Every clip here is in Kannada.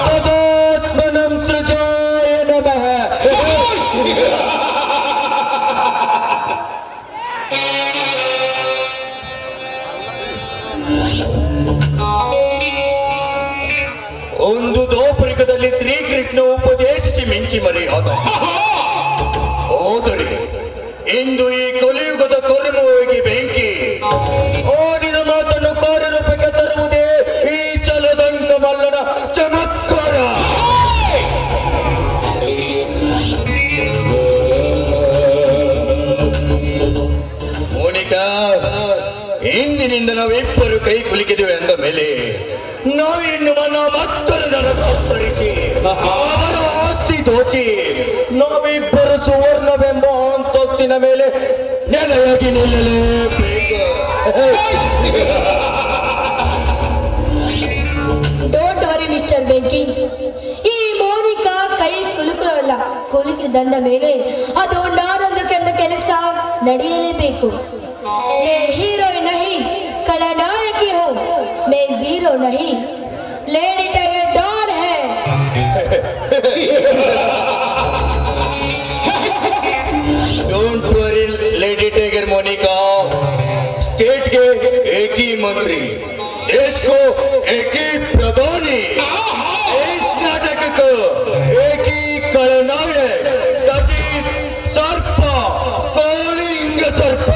ತದಾತ್ಮನಂ ಸೃಜಾಯ ನಮಃ. ಒಂದು ದೋಪರಿಕದಲ್ಲಿ ಶ್ರೀಕೃಷ್ಣ ಉಪದೇಶಿಸಿ ಮಿಂಚಿ ಮರೆಯಾದ. ಹೋದರೆ ಇಂದು ಈ ಕಲಿಯುಗದ ಕರ್ಮವಾಗಿ ಬೆಂಕಿ ಓಡಿದ ಮಾತನ್ನು ಕಾರ್ಯರೂಪಕ್ಕೆ ತರುವುದೇ ಈ ಚಲದಂಕ ಮಲ್ಲನ ಚಮತ್ಕಾರ. ಮೋನಿಕಾ, ಇಂದಿನಿಂದ ನಾವಿಬ್ಬರು ಕೈ ಕುಲುಕಿದೆವು ಎಂದ ಮೇಲೆ ನಾವಿನ್ನು ಮತ್ತೊಂದರ ಕತ್ತರಿಸಿ ಅವರ ಆಸ್ತಿ ದೋಚಿ ನಾವಿಬ್ಬರು ಸುವರ್ಣವೆಂಬ ಅಂತಸ್ತಿನ ಮೇಲೆ ನೆಲೆಯಾಗಿ ನಿಲ್ಲಲೇಬೇಕು. ಡೋಂಟ್ ವರಿ ಮಿಸ್ಟರ್ ಬೆಂಕಿ, ಈ ಮೋನಿಕಾ ಕೈ ಕುಲುಕುಲವಲ್ಲ. ಕುಲುಕಿದಂದ ಮೇಲೆ ಅದು ನಾನೊಂದು ಕೆಂದ ಕೆಲಸ ನಡೆಯಲೇಬೇಕು. मैं हीरोइन नहीं, खलनायकी हूँ. मैं जीरो नहीं, लेडी टाइगर डॉन है. Don't worry lady tiger Monica. State के एक ही मंत्री, देश को एक ही प्रधानी, इस नाटक को एक ही खलनायक, that is सर्प, कलिंग सर्प.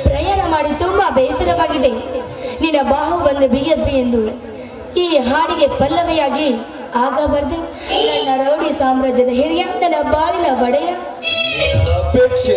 ಪ್ರಯಾಣ ಮಾಡಿ ತುಂಬಾ ಬೇಸರವಾಗಿದೆ. ನಿನ್ನ ಬಾಹು ಬಂದು ಬಿಗಿಯದ್ದು ಎಂದು ಈ ಹಾಡಿಗೆ ಪಲ್ಲವಿಯಾಗಿ ಆಗಬಾರ್ದು. ನನ್ನ ರೌಡಿ ಸಾಮ್ರಾಜ್ಯದ ಹಿರಿಯ, ನನ್ನ ಬಾಳಿನ ಒಡೆಯ. ಅಪೇಕ್ಷೆ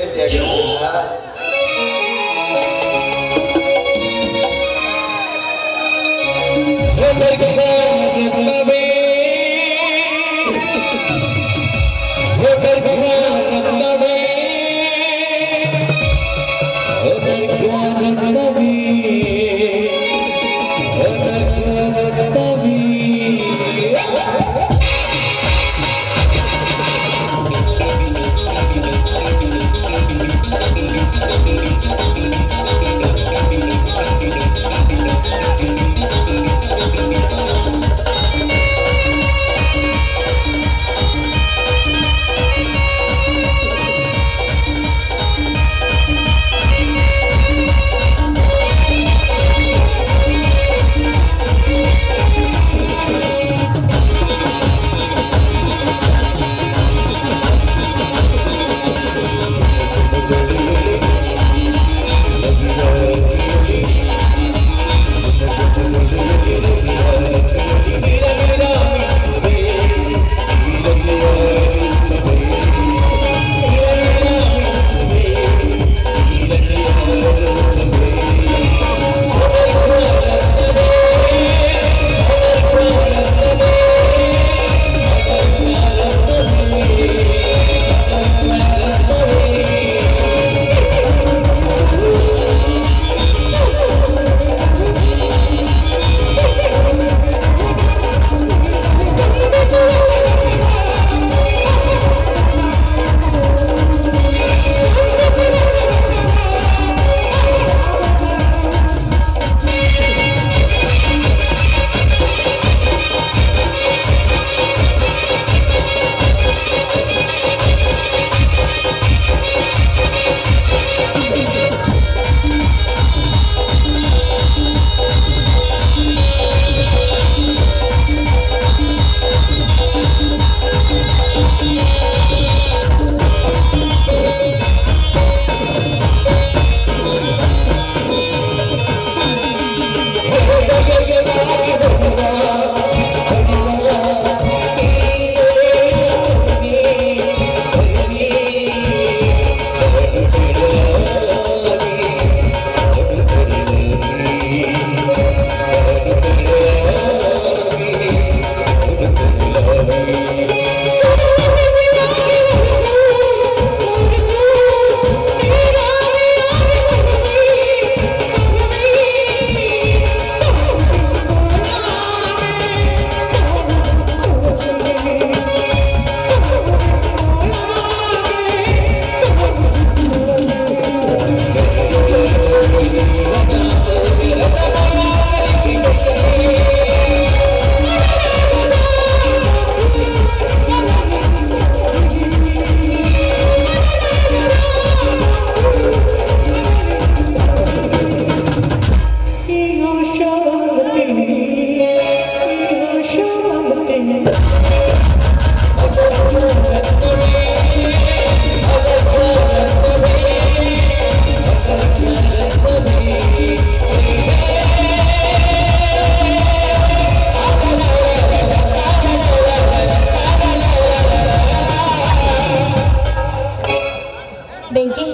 ಬೆಂಕಿ,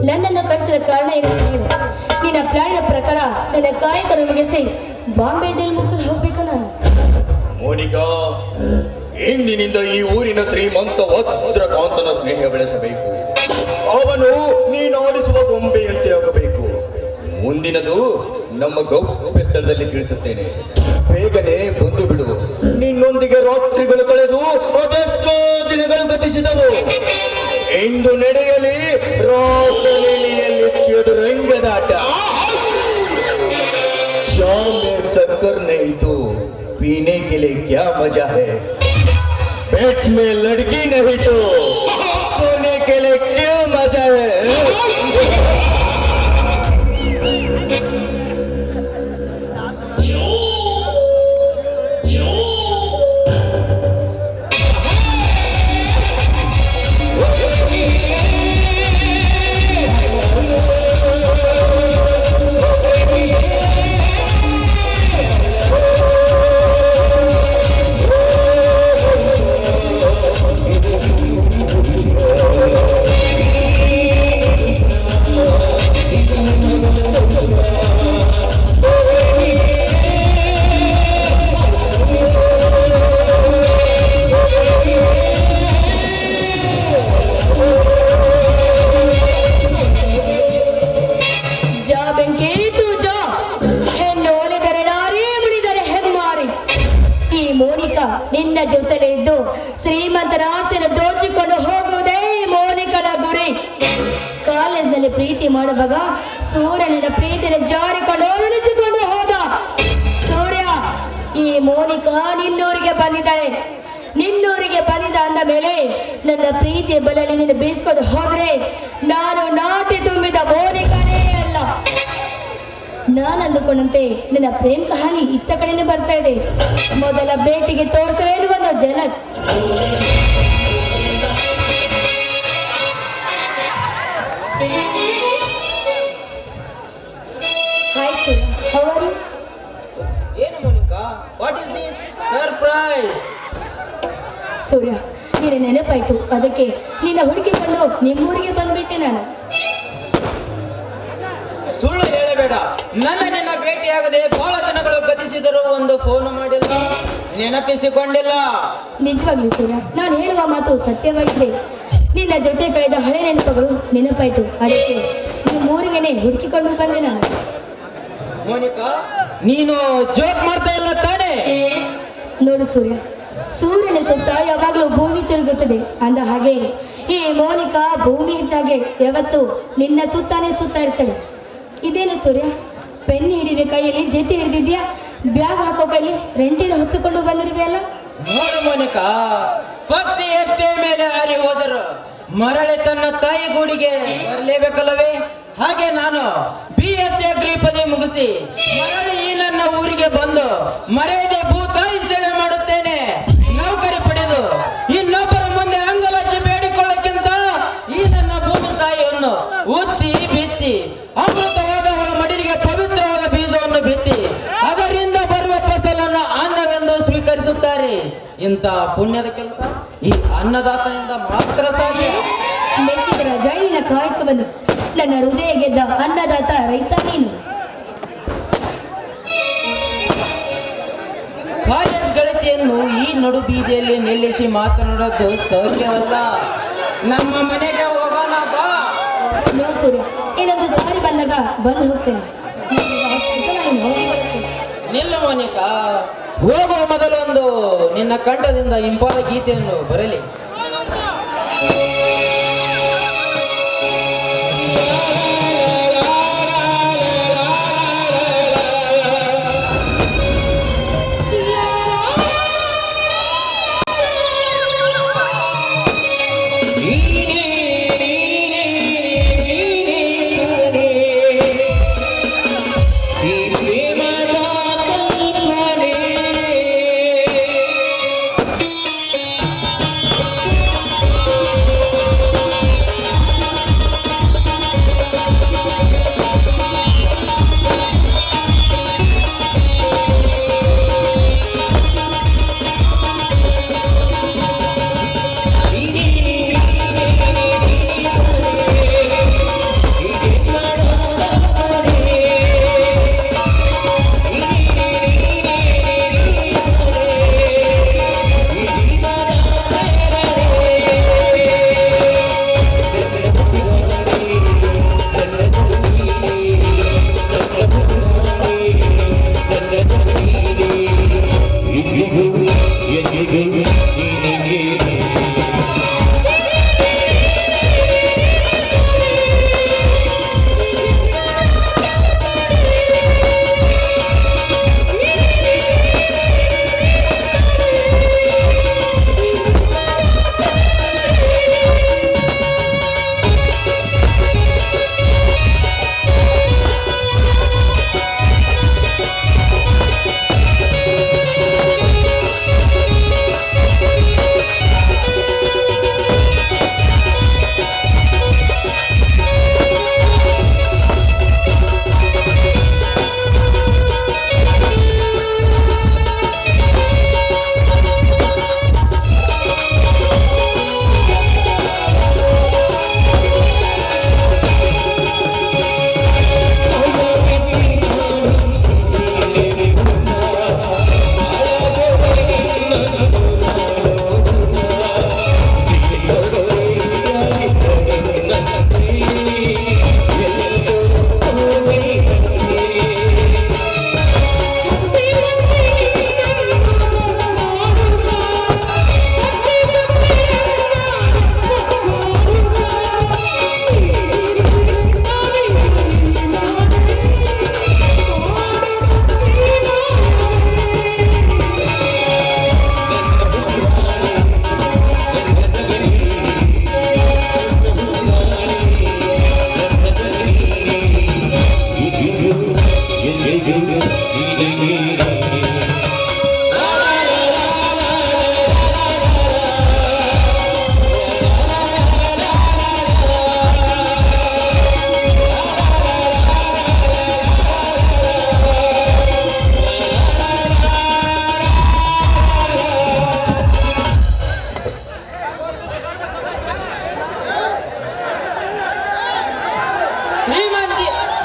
ನನ್ನನ್ನು ಕರೆಸಿದ ಕಾರಣ ಏನು ಹೇಳು. ನಿನ್ನ ಪ್ಲಾನಿನ ಪ್ರಕಾರ ನನ್ನ ಕಾಯಕರು ಮುಗಿಸಿ ಬಾಂಬೆ ಡೀಲ್ ಮುಗಿಸಲು ಹೋಗ್ಬೇಕು ನಾನು. ಮೋನಿಕಾ, ಇಂದಿನಿಂದ ಈ ಊರಿನ ಶ್ರೀಮಂತ ವಜ್ರಕಾಂತನ ಸ್ನೇಹ ಬೆಳೆಸಬೇಕು. ಅವನು ನೀನಾಡಿಸುವ ಗೊಂಬೆಯಂತೆ ಆಗಬೇಕು. ಮುಂದಿನದು ನಮ್ಮ ಗೌಪ್ಯ ಸ್ಥಳದಲ್ಲಿ ತಿಳಿಸುತ್ತೇನೆ. ಬೇಗನೆ ಬಂದು ಬಿಡು. ನಿನ್ನೊಂದಿಗೆ ರಾತ್ರಿಗಳು ಕಳೆದು ಅದೆಷ್ಟೋ ದಿನಗಳು ಗತಿಸಿದವು. ಇಂದು ನಡೆಯಲಿ ರಾಸಲೀಲೆಯಲ್ಲಿ ಚದುರಂಗದಾಟ. शाम में शक्कर नहीं तो पीने के लिए क्या मजा है. पेट में लड़की नहीं तो सोने के लिए क्या मजा है. ನಿನ್ನ ಜೊತೆಲೇ ಇದ್ದು ಶ್ರೀಮಂತರ ಆಸ್ತಿಯನ್ನು ದೋಚಿಕೊಂಡು ಹೋಗುವುದೇ ಮೋನಿಕಳ ಗುರಿ. ಕಾಲೇಜ್ನಲ್ಲಿ ಪ್ರೀತಿ ಮಾಡುವಾಗ ಸೂರ್ಯನ ಪ್ರೀತಿಯನ್ನು ಜಾರಿಕೊಂಡು ನುಣುಚಿಕೊಂಡು ಹೋದ ಸೂರ್ಯ. ಈ ಮೋನಿಕಾ ನಿನ್ನೂರಿಗೆ ಬಂದಿದ್ದಾಳೆ. ನಿನ್ನೂರಿಗೆ ಬಂದಿದ್ದ ಅಂದ ಮೇಲೆ ನನ್ನ ಪ್ರೀತಿಯ ಬಲಲ್ಲಿ ನಿನ್ನ ಬೀಸ್ಕೊಂಡು ಹೋದ್ರೆ ನಾನು ನಾಟಿ ತುಂಬಿದ ಮೋನಿಕನೇ ಅಲ್ಲ. ನಾನು ಅಂದುಕೊಂಡಂತೆ ನಿನ್ನ ಪ್ರೇಮ್ ಕಹಾನಿ ಇತ್ತ ಕಡೆನೆ ಬರ್ತಾ ಇದೆ. ಮೊದಲ ಭೇಟಿಗೆ ತೋರಿಸವೇನು ಒಂದು ಜಲಕ್. Hi Surya, how are you? ಏನು Monika, what is this surprise? Surya, ನಿನ್ನ ನೆನಪಾಯ್ತು, ಅದಕ್ಕೆ ನಿನ್ನ ಹುಡುಕಿಕೊಂಡು ನಿಮ್ಮೂರಿಗೆ ಬಂದ್ಬಿಟ್ಟೆ ನಾನು. ಸುಳ್ಳು ಹೇಳಬೇಡ. ನಿನ್ನ ಭೇಟಿಯಾಗದೆ ಬಹಳ ದಿನಗಳು ಗತಿಸಿದರೂ ಒಂದು ಫೋನ್ ಮಾಡಿಲ್ಲ, ನೆನಪಿಸಿಕೊಂಡಿಲ್ಲ. ನಿಜವಾಗ್ಲಿ ಸೂರ್ಯ, ನಾನು ಹೇಳುವ ಮಾತು ಸತ್ಯವಾಗಿದೆ. ನಿನ್ನ ಜೊತೆ ಕಳೆದ ಹಳೆ ನೆನಪುಗಳು ನೆನಪಾಯ್ತು, ಅದಕ್ಕೆ ನಿಮ್ಮೂರಿಗೆನೆ ಹುಡುಕಿಕೊಂಡು ಬಂದೆ ನಾನು. ಮೋನಿಕಾ, ನೀನು ಜೋಕ್ ಮಾಡ್ತಾ ಇಲ್ಲ ತಾನೇ? ನೋಡು ಸೂರ್ಯ, ಸೂರ್ಯನ ಸುತ್ತ ಯಾವಾಗಲೂ ಭೂಮಿ ತಿರುಗುತ್ತದೆ ಅಂದ ಹಾಗೆ ಈ ಮೋನಿಕಾ ಭೂಮಿ ಇದ್ದಾಗೆ ಯಾವತ್ತು ನಿನ್ನ ಸುತ್ತಾನೆ ಸುತ್ತಾ ಇರ್ತಾಳೆ. ಇದೇನು ಸೂರ್ಯ, ಪೆನ್ ಹಿಡಿವೆ ಕೈಯಲ್ಲಿ, ಜೊತೆ ಹಿಡಿದಿದ್ಯಾ, ಬ್ಯಾಗ್ ಹಾಕೋ ಕೈಲಿ ರೆಂಟಿನ ಹೊತ್ತುಕೊಂಡು ಬಂದಿರುವೆಯಲ್ಲ. ನೋಡು ಮೋನಿಕಾ, ಪಕ್ಷಿ ಎಷ್ಟೇ ಮೇಲೆ ಹಾರಿ ಹೋದರು ಮರಳಿ ತನ್ನ ತಾಯಿ ಗೂಡಿಗೆ ಬರಲೇಬೇಕಲ್ಲವೇ? ಹಾಗೆ ನಾನು BSc ಅಗ್ರಿ ಪದವಿ ಮುಗಿಸಿ ಮರಳಿ ಈ ನನ್ನ ಊರಿಗೆ ಬಂದು ಮರೆಯದೆ ಭೂತಾಯಿ ಸೇವೆ ಮಾಡುತ್ತೇನೆ. ನೌಕರಿ ಪಡೆದು ಇನ್ನೊಬ್ಬರ ಮುಂದೆ ಅಂಗಲಚ್ಚಿ ಬೇಡಿಕೊಳ್ಳಕ್ಕಿಂತ ಈ ನನ್ನ ಭೂಮಿ ತಾಯಿಯನ್ನು ಉತ್ತಿ ಬಿತ್ತಿ ಅಮೃತವಾದ ಅವಳ ಮಡಿಲಿಗೆ ಪವಿತ್ರವಾದ ಬೀಜವನ್ನು ಬಿತ್ತಿ ಅದರಿಂದ ಬರುವ ಫಸಲನ್ನು ಅನ್ನವೆಂದು ಸ್ವೀಕರಿಸುತ್ತಾರೆ. ಇಂಥ ಪುಣ್ಯದ ಕೆಲಸ ಈ ಅನ್ನದಾತನಿಂದ ಮಾತ್ರ ಸಾಧ್ಯ. ಮೆಚ್ಚಿದ ರಾಜ, ನಿನ್ನ ಕಾಯಕವನ್ನು ನನ್ನ ಹೃದಯ ಗೆದ್ದ ಅನ್ನದಾತ ರೈತ ನೀನು. ಕಾಲೇಜ್ ಗೆಳತಿಯನ್ನು ಈ ನಡು ಬೀದಿಯಲ್ಲಿ ನಿಲ್ಲಿಸಿ ಮಾತನಾಡೋದು ಸೌಖ್ಯವಲ್ಲ. ನಮ್ಮ ಮನೆಗೆ ಹೋಗೋಣ ಬಾ. ನೋ ಸೂರ್ಯ, ಇನ್ನೊಂದು ಸಾರಿ ಬಂದಾಗ ಬಂದು ಹೋಗ್ತೇನೆ. ನಾನು ಹೋಗಿ ಬರುತ್ತೇನೆ. ನಿಲ್ಲ ಮೋನಿಕಾ, ಹೋಗುವ ಮೊದಲೊಂದು ನಿನ್ನ ಕಂಠದಿಂದ ಇಂಪಾದ ಗೀತೆಯನ್ನು ಬರಲಿ.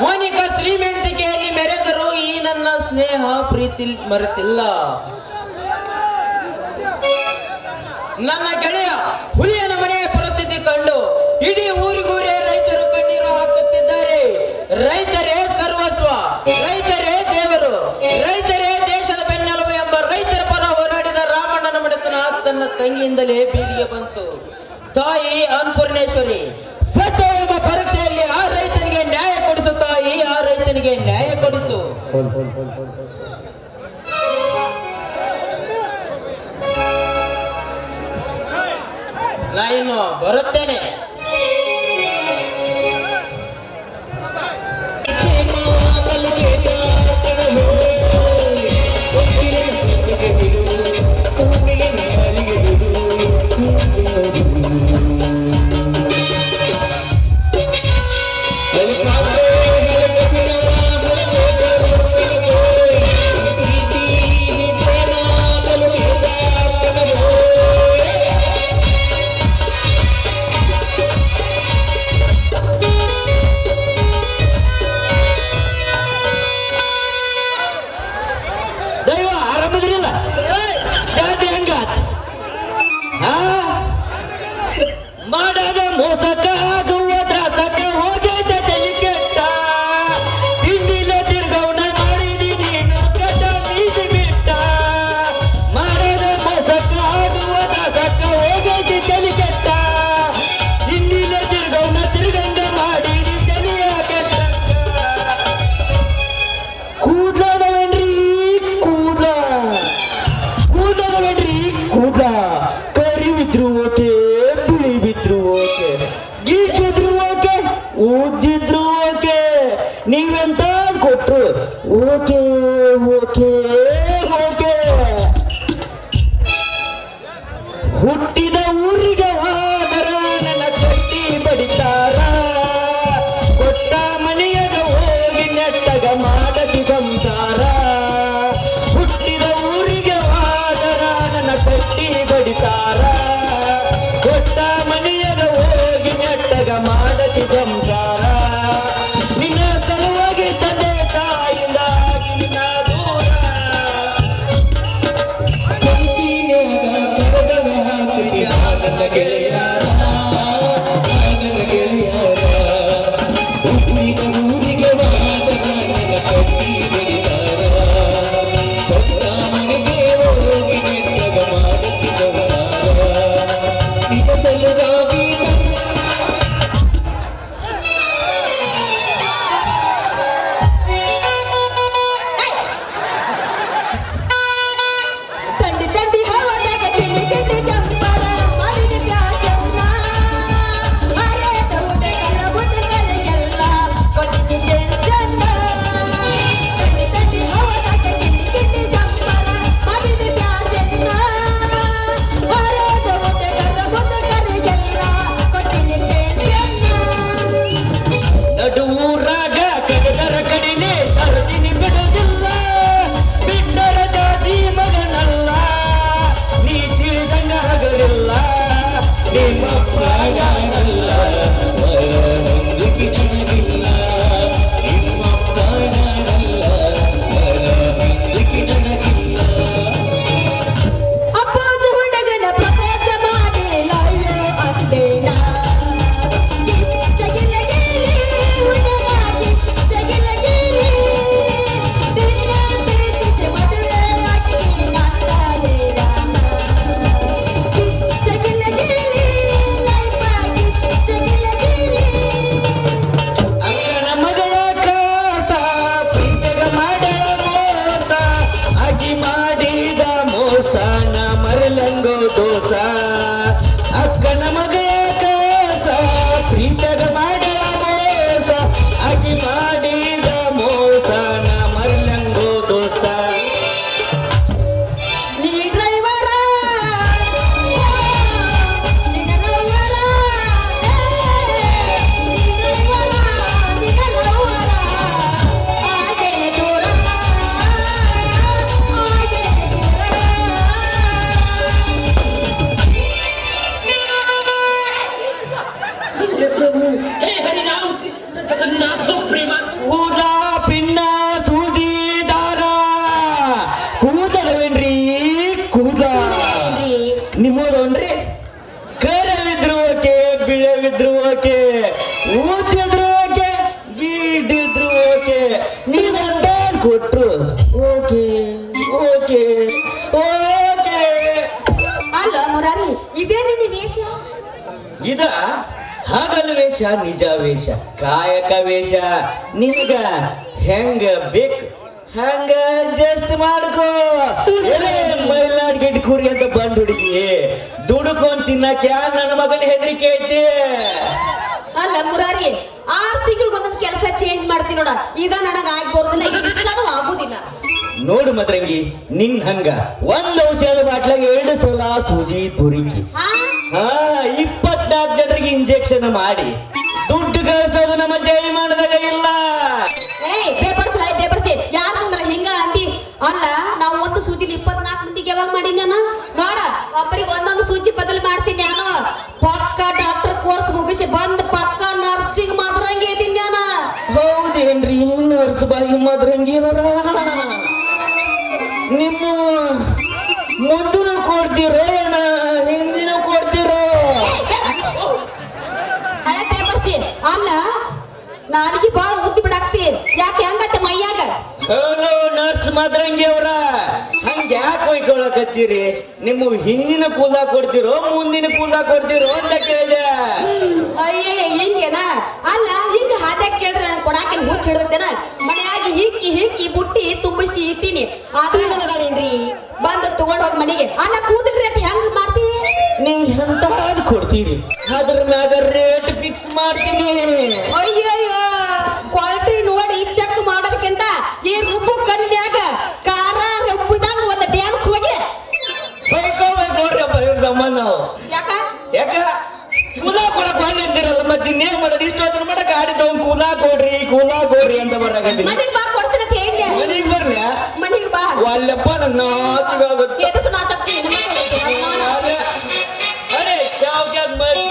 ಮೋನಿಕಾ ಶ್ರೀಮಂತಿಕೆಯಲ್ಲಿ ಮೆರೆದರೂ ಈ ನನ್ನ ಸ್ನೇಹ ಪ್ರೀತಿ ಮರೆತಿಲ್ಲ. ನನ್ನ ಗೆಳೆಯ ಹುಲಿಯನ ಮನೆಯ ಪರಿಸ್ಥಿತಿ ಕಂಡು ಇಡೀ ಊರಿಗೂರೇ ರೈತರು ಕಣ್ಣೀರು ಹಾಕುತ್ತಿದ್ದಾರೆ. ರೈತರೇ ಸರ್ವಸ್ವ, ರೈತರೇ ದೇವರು, ರೈತರೇ ದೇಶದ ಬೆನ್ನೆಲುಬು ಎಂಬ ರೈತರ ಪರ ಹೋರಾಡಿದ ರಾಮಣ್ಣನ ಮನೆತನ ತನ್ನ ತಂಗಿಯಿಂದಲೇ ಬೀದಿಗೆ ಬಂತು. ತಾಯಿ ಅನ್ನಪೂರ್ಣೇಶ್ವರಿ ಸತ್ಯ ಎಂಬ ಪರೀಕ್ಷೆಯಲ್ಲಿ ಆ ರೈತನಿಗೆ ನ್ಯಾಯ ಕೊಡಿಸು ತಾಯಿ, ಆ ರೈತನಿಗೆ ನ್ಯಾಯ ಕೊಡಿಸು. ನಾ ಇನ್ನು ಬರುತ್ತೇನೆ. ಮಾಡದ ಮೋಸಕ ಆಗುವ ತ್ರಾಸಕ ಹೋಗೈತೆ ತಲೆ ಕೆಟ್ಟ. ತಿಂಡಿಲ ತಿರ್ಗವನ ಮಾಡಿದಿ ನೀನು ಕಟ್ಟ ಬೀಸಿ ಬಿಟ್ಟ. ಮಾಡದ ಮೋಸಕ ಆಗುವ ತ್ರಾಸಕ ಹೋಗೈತೆ ತಲೆ ಕೆಟ್ಟ. ತಿಂಡಿಲ ತಿರ್ಗವನ ತಿರ್ಗಂಗ ಮಾಡಿದಿ ತಲೆಯ ಕೆಟ್ಟ. ಕೂದಲವೇನ್ರಿ ಕೂದ, ಕೂದಲವೇನ್ರಿ ಕೂದ. ಕರಿ ಬಿದ್ರು ಓಕೆ, ಬಿಳಿ ಬಿದ್ರು ಓಕೆ, ಗೀಟಿದ್ರು ಓಕೆ, ಊದಿದ್ರು ಓಕೆ, ನೀವೆಂತ ಕೊಟ್ರು ಓಕೆ ಓಕೆ ಓಕೆ. ಹುಟ್ಟಿದ ಊರಿಗೆ ಹೋದರ ನನ್ನ ಕಟ್ಟಿ ಬಡಿತಾರ. ಕೊಟ್ಟ ಮನೆಯಾಗ ಹೋಗಿ ನೆಟ್ಟಗ ಮಾಡದಿ ಸಂಸಾರ. ಹುಟ್ಟಿದ ಊರಿಗೆ ಹೋದರ ನನ್ನ ಕಟ್ಟಿ ಬಡಿತಾರ. ಕೊಟ್ಟ ಮನೆಯಾಗ ಹೋಗಿ ನೆಟ್ಟಗ ಮಾಡದಿ ಸಂಸಾರ. ನಿನ್ನ ಸಲುವಾಗಿ ತಂದೆ ತಾಯಿಂದಾಗಿ ನಾ ದೂರ. ನನ್ನ ಗೆಳೆಯರ, ನನ್ನ ಗೆಳೆಯರ, ಹುಟ್ಟಿದ ಊರಿಗೆ ಹೋದ ನನ್ನ ಕಟ್ಟಿ ಬಡಿತಾರ. ಕೊಟ್ಟ ಮನೆಗೆ ಹೋಗಿ ನೆಟ್ಟಗ ಮಾಡದಿ ಸಂಸಾರ. ನಿನ್ನ ಸಲುವಾಗಿ ತಂಡಿ ತಂಡಿ ಹವದಾಗ ತಿಂಡಿ ತಿಂಡಿ ಚಂಪರ ಮಾಡಿದ ಪ್ಯಾಚನ್ನ. ಅರೆದ ಹುಡುಗರ ಬುದ್ಧಿಗಳಿಗೆಲ್ಲ ಕೊಟ್ಟಿದ್ದ ಟೆನ್ಷನ್ನ. ತಂಡಿ ತಂಡಿ ಹವದಾಗ ತಿಂಡಿ ತಿಂಡಿ ಚಂಪರ ಮಾಡಿದ ಪ್ಯಾಚನ್ನ. ಅರೆದ ಹುಡುಗರ ಬುದ್ಧಿಗಳಿಗೆಲ್ಲ ಕೊಟ್ಟಿದ್ದ ಟೆನ್ಷನ್ನ. ನಡುವೂರಾಗ ಕಡದರ ಕಡಿನೆ ತರದಿನಿ ಬಿಡೋದಿಲ್ಲ. ಬಿಟ್ಟರ ಜಾತಿ ಮಗನಲ್ಲ, ನೀ ತಿಳಿದಂಗ ಹಗಲಿಲ್ಲ. ನಿಮ್ಮಪ್ಪ ನಾನಲ್ಲ, ಹೊಂದಿಕೆ ನನಗಿಲ್ಲ. ನಿಮ್ಮಪ್ಪ ನಾನಲ್ಲ, ಹೊಂದಿಕೆ ನನಗಿಲ್ಲ. ಅಪ್ಪಾಜಿ ಹುಡುಗನ ಪ್ರಪೋಸ ಮಾಡಿಲ್ಲ ಅಯ್ಯೋ ಅಂದೇನ. ಜಗಿಲಗಿಲಿ ಹುಡುಗಾಗಿ ಜಗಿಲಗಿಲಿ. ದಿನ ಪ್ರೀತಿಸಿ ಮದುವೆ ಆಗಿ ಮಾತಾಡಿ ರಾಮ. ಜಗಿಲಗಿಲಿ ಲೈಫ್ ಆಗಿ ಜಗಿಲಗಿಲಿ. ಅಕ್ಕನ ಮಗಳ ಕಾಸ ಪ್ರೀತಿಗ ಮಾಡಲ ಮೋಸ. ಅಗಿ ಮಾಡಿದ ಮೋಸನ ಮರಲಂಗೋ ದೋಸ. ಅಕ್ಕನ ಮಗಳ ಕಾಸ ಪ್ರೀತಿಗ ಮಾಡಲ ಮೋಸ. ಅಗಿ ಮಾಡಿದ ಮೋಸನ ಮರಲಂಗೋ ದೋಸ. ನೀ ಡ್ರೈವರ, ನಿನ್ನ ಲವ್ವರ, ನೀ ಡ್ರೈವರ, ನಿನ್ನ ಲವ್ವರ. ಆಗೇನೆ ದೂರ, ಆಗೇನೆ ದೂರ. हे हरिनाम कृष्ण जगन्नाथ प्रेमानंद ಕೂದ ಪಿನ್ನ ಸೂಜಿ ದಾರ ಕೂದಲವೇನ್ರಿ ಕೂದ ನಿಮ್ಮದವನ್ರಿ ಕರವಿದ್ರು ಓಕೆ ಬಿಳವಿದ್ರು ಓಕೆ ಊದಿದ್ರು ಓಕೆ ಗೀಡಿದ್ರು ಓಕೆ ನೀವು ಕೊಟ್ರು ಓಕೆ ಓಕೆ ಓಕೆ ಅಲ್ಲ ಮುರಾರಿ ಇದೇ ನಿನ್ನ ವೇಷ ಇದ ಹಗಲ ವೇಷ ನಿಜ ವೇಷ ಕಾಯಕ ವೇಷ ನಿನಗ ಹೆಂಗ ಬೇಕು ಹಂಗ ಅಡ್ಜಸ್ಟ್ ಮಾಡ್ಕೋ ಮೈಲಾಡ್ ಗಿಡ್ ಕುರಿ ಅಂತ ಬಂದ್ ಹುಡುಗಿ ದುಡ್ಕೊಂಡ್ ತಿನ್ನಕ್ಕೆ ನನ್ನ ಮಗನ ಹೆದರಿಕೆ ಐತಿ ಅಲ್ಲ ಮುರಾರಿ 6 ತಿಂಗಳಿಗೆ ಒಂದೊಂದು ಕೆಲಸ ಚೇಂಜ್ ಮಾಡ್ತೀನಿ ನೋಡ ಈಗ ನನಗ ಆಗಿ ಬರೋದಿಲ್ಲ ನಾನು ಆಗುದಿಲ್ಲ ನೋಡು ಮದ್ರಂಗಿ ನಿನ್ ಹಂಗ ಒಂದ್ ಔಷಧ ಬಾಟ್ಲಾಗ 2 ಸಲ ಸೂಜಿ ತುರುಕಿ ಹಾ 24 ಜನರಿಗೆ ಇಂಜೆಕ್ಷನ್ ಮಾಡಿ ದುಡ್ಡು ಗಳಿಸೋದು ನಮ್ಮ ಜೈ ಮಾಡಿದಾಗ ಇಲ್ಲ ಏಯ್ ಪೇಪರ್ಸ್ ಯಾರು ಮುಂದ್ರ ಹಿಂಗ ಅಂದಿ ಅಲ್ಲ ನಾವು ಒಂದು ಸೂಜಿಲಿ 24 ಮಂದಿಗೆ ಯಾವಾಗ ಮಾಡೀನಿ ನಾನು ನೋಡ ಒಬ್ಬರಿಗೆ ಒಂದೊಂದು ಸೂಜಿ ಬದಲು ಮಾಡ್ತೀನಿ ನಾನು ಪಕ್ಕ ಡಾಕ್ಟರ್ ಕೋರ್ಸ್ ಮುಗಿಸಿ ಬಂದ್ ಪಕ್ಕ ನರ್ಸಿಂಗ್ ಮಾದ್ರಂಗೆ ಇದೀನಿ ನಾನು ಹೌದೇನ್ರಿ ನರ್ಸ್ ಬಾಯಿ ಮದ್ರಂಗಿ ಅವರ ನಿಮ್ಮ ಮುಂದೂ ಕೊಡ್ತೀರೋ ಏನ ಹಿಂದಿನ ಕೊಡ್ತೀರೋ ಹಳೆ ಪೇಪರ್ಸ್ ಅಲ್ಲ ನನಗೆ ಬಾಳ ಉದ್ದಿ ಬಿಡಾಕ್ತಿ ಯಾಕೆ ಹೆಂಗತ್ತೆ ಮೈಯಾಗ ಹಲೋ ನರ್ಸ್ ಮದ್ರಂಗಿ ಅವರ ಹಂಗ ಯಾಕೆ ಹೊಯ್ಕೊಳಕತ್ತೀರಿ ನಿಮ್ಮ ಹಿಂದಿನ ಕೂದ ಕೊಡ್ತಿರೋ ಮುಂದಿನ ಕೂದ ಕೊಡ್ತಿರೋ ಅಂತ ಕೇಳಿದೆ ಅಯ್ಯ ಹಿಂಗೇನ ಅಲ್ಲ ಹಿಂಗ ಹಾದ್ಯಾಗ ಕೇಳಿದ್ರೆ ನನಗೆ ಕೊಡಾಕಿನ ಹುಚ್ಚ ಹಿಡ್ದೇನ ಮನೆಯಾಗಿ ಹಿಕ್ಕಿ ಬುಟ್ಟಿ ತುಂಬಿಸಿ ಇಟ್ಟಿನಿ ಅದೇನ್ರಿ ಬಂದು ತಗೊಂಡ್ ಹೋಗಿ ಮನೆಗೆ ಅಲ್ಲ ಕೂದಲ್ ರೇಟ್ ಹೆಂಗ್ ಮಾಡ್ತೀವಿ ನೀವು ಎಂತ ಕೊಡ್ತೀರಿ ಅದ್ರ ಮ್ಯಾಗ ರೇಟ್ ಫಿಕ್ಸ್ ಮಾಡ್ತೀನಿ ಅಯ್ಯಯ್ಯೋ ಕ್ವಾಲಿಟಿ ನೋಡಿ ಚೆಕ್ ಮಾಡೋದಕ್ಕಿಂತ ಈ ರುಬ್ಬು ಕಲ್ಲಿಯಾಗ ಖಾರ ರುಬ್ಬಿದಂಗ ಒಂದು ಡ್ಯಾನ್ಸ್ ಹೋಗಿ ಹೊಯ್ಕೋಬೇಕು ನೋಡ್ರಿ ಅಪ್ಪ ಇವ್ರ ಸಂಬಂಧ ನಾವು ಯಾಕ ಯಾಕ ಕೂಲ ಕೊಡಕ್ ಬಂದ್ ಅಂತೀರಲ್ಲ ಮತ್ತೆ ಇನ್ನೇನ್ ಮಾಡೋದು ಇಷ್ಟು ಅದ್ರ ಮಾಡ ಗಾಡಿ ತಗೊಂಡ್ ಕೂಲ ಕೊಡ್ರಿ ಅಂತ ಬರಾಕತ್ತೀನಿ ಮನೆಗೆ ಬಾ ಕೊಡ್ತೀನಿ ಅಂತ ಹೇಗೆ ಮನೆಗೆ ಬರ್ಲಿ ಮನೆಗೆ ಬಾ ಅಲ್ಲಪ್ಪ ನನ್ನ ನಾಚಿಗಾಗುತ್ತೆ ಎದಕ್ಕೆ ನಾಚಕ್ತಿ ಅರೆ ಚಾವ್ ಕ್ಯಾಕ್ ಮರ್ತಿ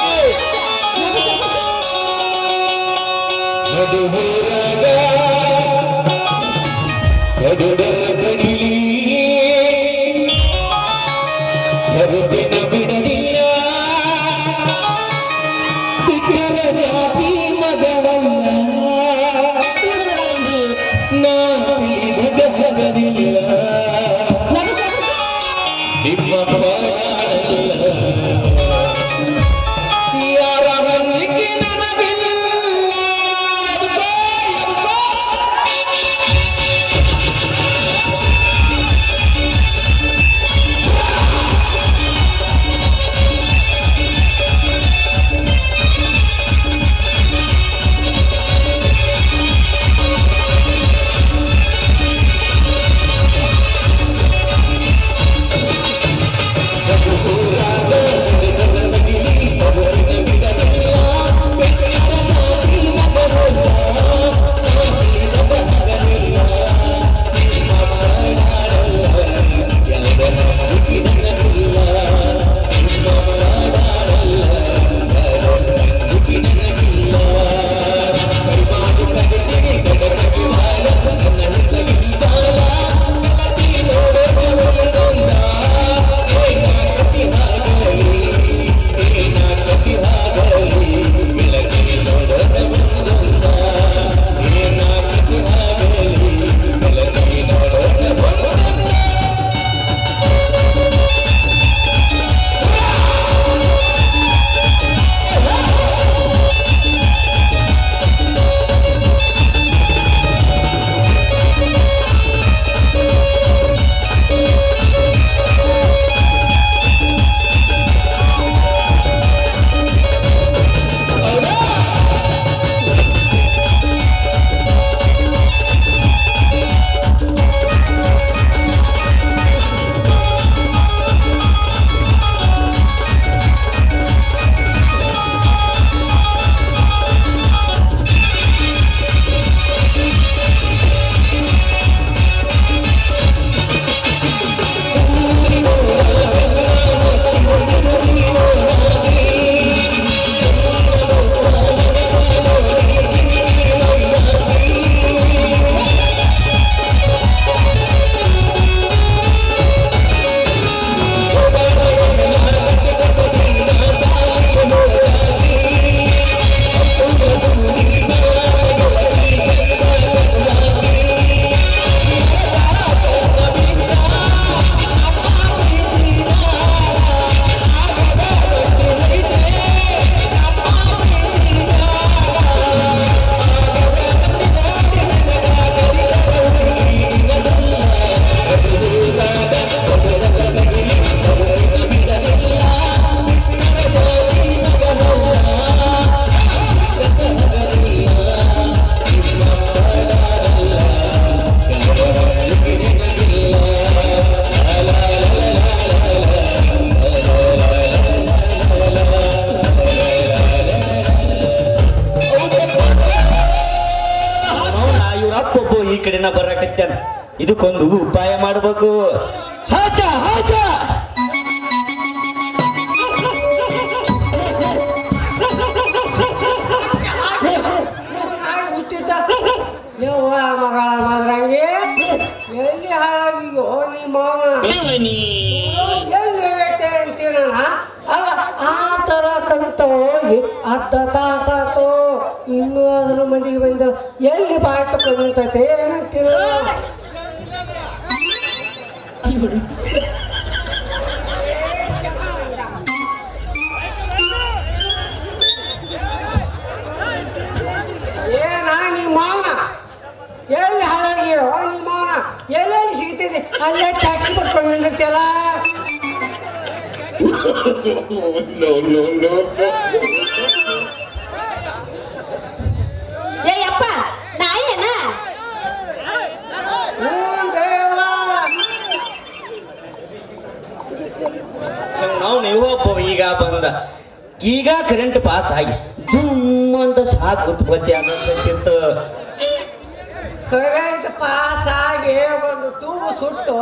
ಕಡೆನ ಬರಾಕತ್ಯಾನ. ಇದಕ್ಕೊಂದು ಉಪಾಯ ಮಾಡ್ಬೇಕು. ಹಾಚ ಹಾಚ ಯವ್ವ ಮಗಳ ಮಾದ್ರಂಗಿ ಎಲ್ಲಿ ಹಾಳಾಗಿಯೋ ನಿಮ್ಮ ಎಲ್ಲಿ ಹೋಗೈತೆ ಅಂತೀನ ಅಲ್ಲ ಆ ತರ ಕಂತ ಹೋಗಿ ಅರ್ಧ ತಾಸಾತು ಇನ್ನೂ ಅದ್ರ ಮನೆಗೆ ಬಂದ ಎಲ್ಲಿ ಬಾಯ್ ತಕೊಂಡು ನಿಂತೈತೆ ಏನಂತೀರ ಏನ ನಿಮ್ಮ ಮಾವನ ಎಲ್ಲಿ ಹಾಳಾಗಿರೋ ನಿಮ್ಮ ಮಾವನ ಎಲ್ಲೆಲ್ಲಿ ಸಿಗ್ತಿದೆ ಅಲ್ಲೇ ಟ್ಯಾಕ್ಸಿ ಪಡ್ಕೊಂಡು ನಿಂತಿರ್ತಿಯಲ್ಲ ಏ ಅಪ್ಪ ನಾಯಿನ ನಾವು ನೀವು ಈಗ ಬಂದ ಈಗ ಕರೆಂಟ್ ಪಾಸ್ ಆಗಿ ಜುಮ್ ಅಂತ ಸಾಕು ಉತ್ಪತ್ತಿ ಆಗತ್ತಿತ್ತು. ಕರೆಂಟ್ ಪಾಸ್ ಆಗಿ ಒಂದು ತೂಬು ಸುಟ್ಟು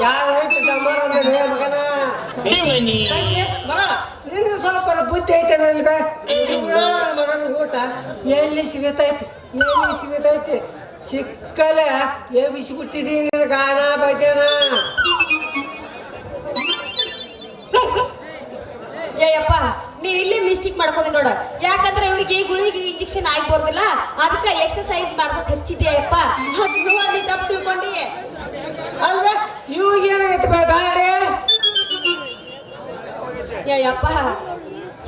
ಯಾರು ಡಮರ್ ಅಂದ್ರೆ ಮಗನ ಮಗಳ ನಿನಗೆ ಸ್ವಲ್ಪ ಬುದ್ಧಿ ಐತೆ ಮಗನ ಊಟ ಎಲ್ಲಿ ಸಿಗತೈತಿ ಎಲ್ಲಿ ಸಿಗತೈತಿ ಸಿಕ್ಕಲೆ ಎಬ್ಬಿಸಿಬಿಟ್ಟಿದೀನಿ ನಿನ್ನ ಗಾನ ಭಜನ ಏಯಪ್ಪ ನೀ ಇಲ್ಲಿ ಮಿಸ್ಟೇಕ್ ಮಾಡ್ಕೋದಿ ನೋಡ. ಯಾಕಂದ್ರೆ ಇವ್ರಿಗೆ ಗುಳಿಗೆ ಇಂಜೆಕ್ಷನ್ ಆಗಿ ಬರ್ದಿಲ್ಲ, ಅದಕ್ಕೆ ಎಕ್ಸರ್ಸೈಸ್ ಮಾಡ್ಸಕ್ ಹಚ್ಚಿದ್ಯಪ್ಪ. ಅದು ನೋಡಿ ತಪ್ಪು ತಿಳ್ಕೊಂಡಿ ಅಲ್ವೇ ಇವಾಗ ಏನಾಗೈತೆ ಗಾಡಿ ಯಪ್ಪ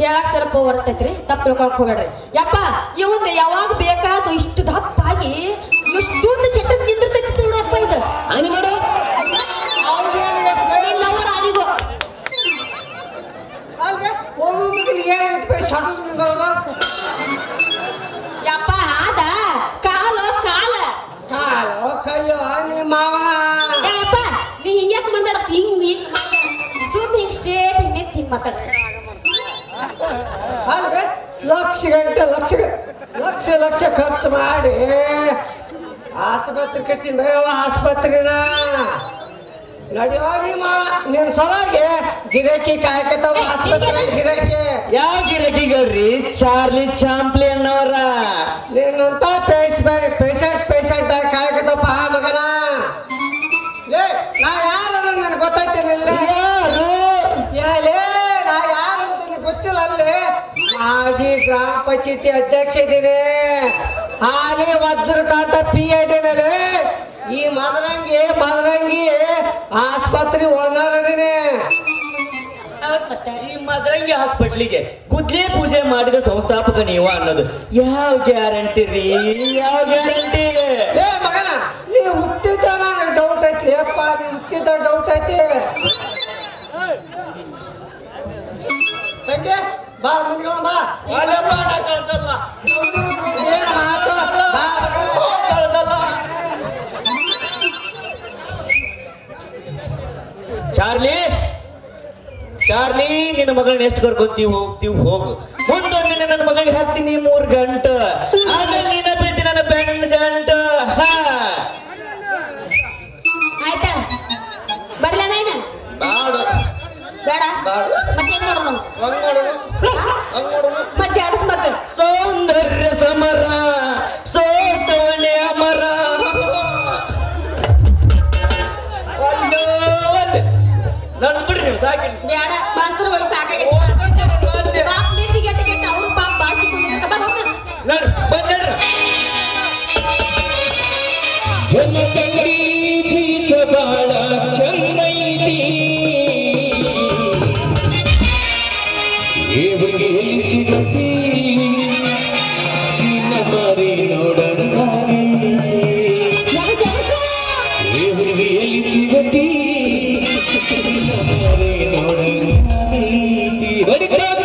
ಹೇಳಕ್ ಸ್ವಲ್ಪ ಹೊರಟೈತ್ರಿ, ತಪ್ಪು ತಿಳ್ಕೊಳಕ್ ಹೋಗ್ಬೇಡ್ರಿ ಯಪ್ಪ. ಇವಂದ ಯಾವಾಗ ಬೇಕಾದ ಇಷ್ಟು ದಪ್ಪಾಗಿ ಎಷ್ಟೊಂದು ಚಟಕ್ ನಿಂದಿರ್ತೈತಿ ನೋಡಪ್ಪ. ಇದು ಲವರ್ ಆನಿಗೋ ಯಪ್ಪ ಆದ ಕಾಲು ಕಾಲ ಕಾಲು ಕೈಯೋ ನಿಮ್ಮ ಮಾವನ ಯಪ್ಪ ನೀ ಹಿಂಗ್ಯಾಕ್ ಮಾತಾಡ ಹಿಂಗ್ ಹಿಂಗ್ ಸುಮ್ಮನೆ ಹಿಂಗ್ ಸ್ಟ್ರೇಟ್ ಹಿಂಗ್ ನಿಂತ್ ಹಿಂಗ್ ಮಾತಾಡ. ಅಲ್ವೇ ಲಕ್ಷ ಗಂಟೆ ಲಕ್ಷ ಖರ್ಚು ಮಾಡಿ ಆಸ್ಪತ್ರೆ ಕಟ್ಸಿನ ಆಸ್ಪತ್ರೆನ ನಡಿಯೋ ನಿಮ್ಮ ನಿನ್ ಸಲುವಾಗಿ ಗಿರಾಕಿ ಕಾಯಕತ್ತವ ಆಸ್ಪತ್ರೆ ಗಿರಾಕಿ ಯಾವ ಗಿರಕಿಗಳ್ರಿ? ಚಾರ್ಲಿ ಚಾಂಪ್ಲಿಯನ್ ಅವರ ನಿನ್ನಂತ ಪೇಷಂಟ್ ಕಾಯಕತ್ತಪ್ಪ ಮಗನ. ಲೇ ನಾ ಯಾರು ನನ್ಗೆ ಗೊತ್ತಾಯ್ತೇನಿಲ್ಲ ಯಾರು? ಲೇ ನಾ ಯಾರು ಅಂತ ನಿನಗೆ ಗೊತ್ತಿಲ್ಲ. ಅಲ್ಲಿ ಮಾಜಿ ಗ್ರಾಮ ಪಂಚಾಯತಿ ಅಧ್ಯಕ್ಷ ಇದ್ದೀನಿ, ಹಾಲಿ ವಜ್ರಕಾಂತ ಪಿ ಇದ್ದೀನಲ್ಲೇ. ಈ ಮದರಂಗಿ ಆಸ್ಪತ್ರೆ ಓನರ್ ಇದೀನಿ. ಹೌದ್ ಮತ್ತೆ ಈ ಮದರಂಗಿ ಹಾಸ್ಪಿಟ್ಲಿಗೆ ಗುದ್ಲಿ ಪೂಜೆ ಮಾಡಿದ ಸಂಸ್ಥಾಪಕ ನೀವ ಅನ್ನೋದು ಯಾವ ಗ್ಯಾರಂಟಿ ರೀ? ಯಾವ ಗ್ಯಾರಂಟಿ? ಲೇ ಮಗನ ನೀ ಹುಟ್ಟಿದ್ದ ನನಗೆ ಡೌಟ್ ಐತಿ ಅಪ್ಪ, ನೀ ಹುಟ್ಟಿದ್ದ ಡೌಟ್ ಐತಿ. ತಂಗೆ ಬಾ ಮುಂದ್ಕೊಂಡು ಬಾ. ಅಲ್ಲಪ್ಪ, ನಾ ಕಳ್ಸಲ್ಲ. ಏನು ಮಾತು ಬಾ ಮಗನ. ಕಳ್ಸಲ್ಲ. ಚಾರ್ಲಿ ನಿನ್ನ ಮಗಳನ್ನ ಎಷ್ಟು ಕರ್ಕೊಂತೀವಿ ಹೋಗ್ತೀವಿ ಹೋಗು. ಮುಂದೊಂದು ದಿನ ನನ್ನ ಮಗಳಿಗೆ ಹಾಕ್ತೀನಿ 3 ಗಂಟೆ, ಆಮೇಲೆ ನಿನ್ನ ಪ್ರೀತಿ ನನ್ನ ಬೆಣ್ಣ ಗಂಟು. ಆಯ್ತಾ ಬರ್ಲ ನೈನ ಬೇಡ ಮತ್ತೇನ್ ಮಾಡೋಣ? ಮತ್ತೆ ಆಡಿಸ್ ಮತ್ತೆ ಸೌಂದರ್ಯ ಸಮರ ಸೋತವನೇ ಅಮರ. ನಾನು ಬಿಡ್ರಿ ನೀವು ಸಾಕಿ ಬೇಡ ಮಾಸ್ತರ್ ಹೋಗಿ ಸಾಕಾಗಿ ಅವ್ರು ಪಾಪ ಬಾಕಿ ಜನಸಂಗಿ ಬೀಜ ಬಾಳ ಚೆನ್ನೈತಿ ದೇವರಿಗೆ ಸಿಗತಿ ಮಾರಿ ನೋಡೋಣ ದೇವರಿಗೆ ಸಿಗತಿ ಮಾರಿ ನೋಡೋಣ ಹೊಡಿತಾಗ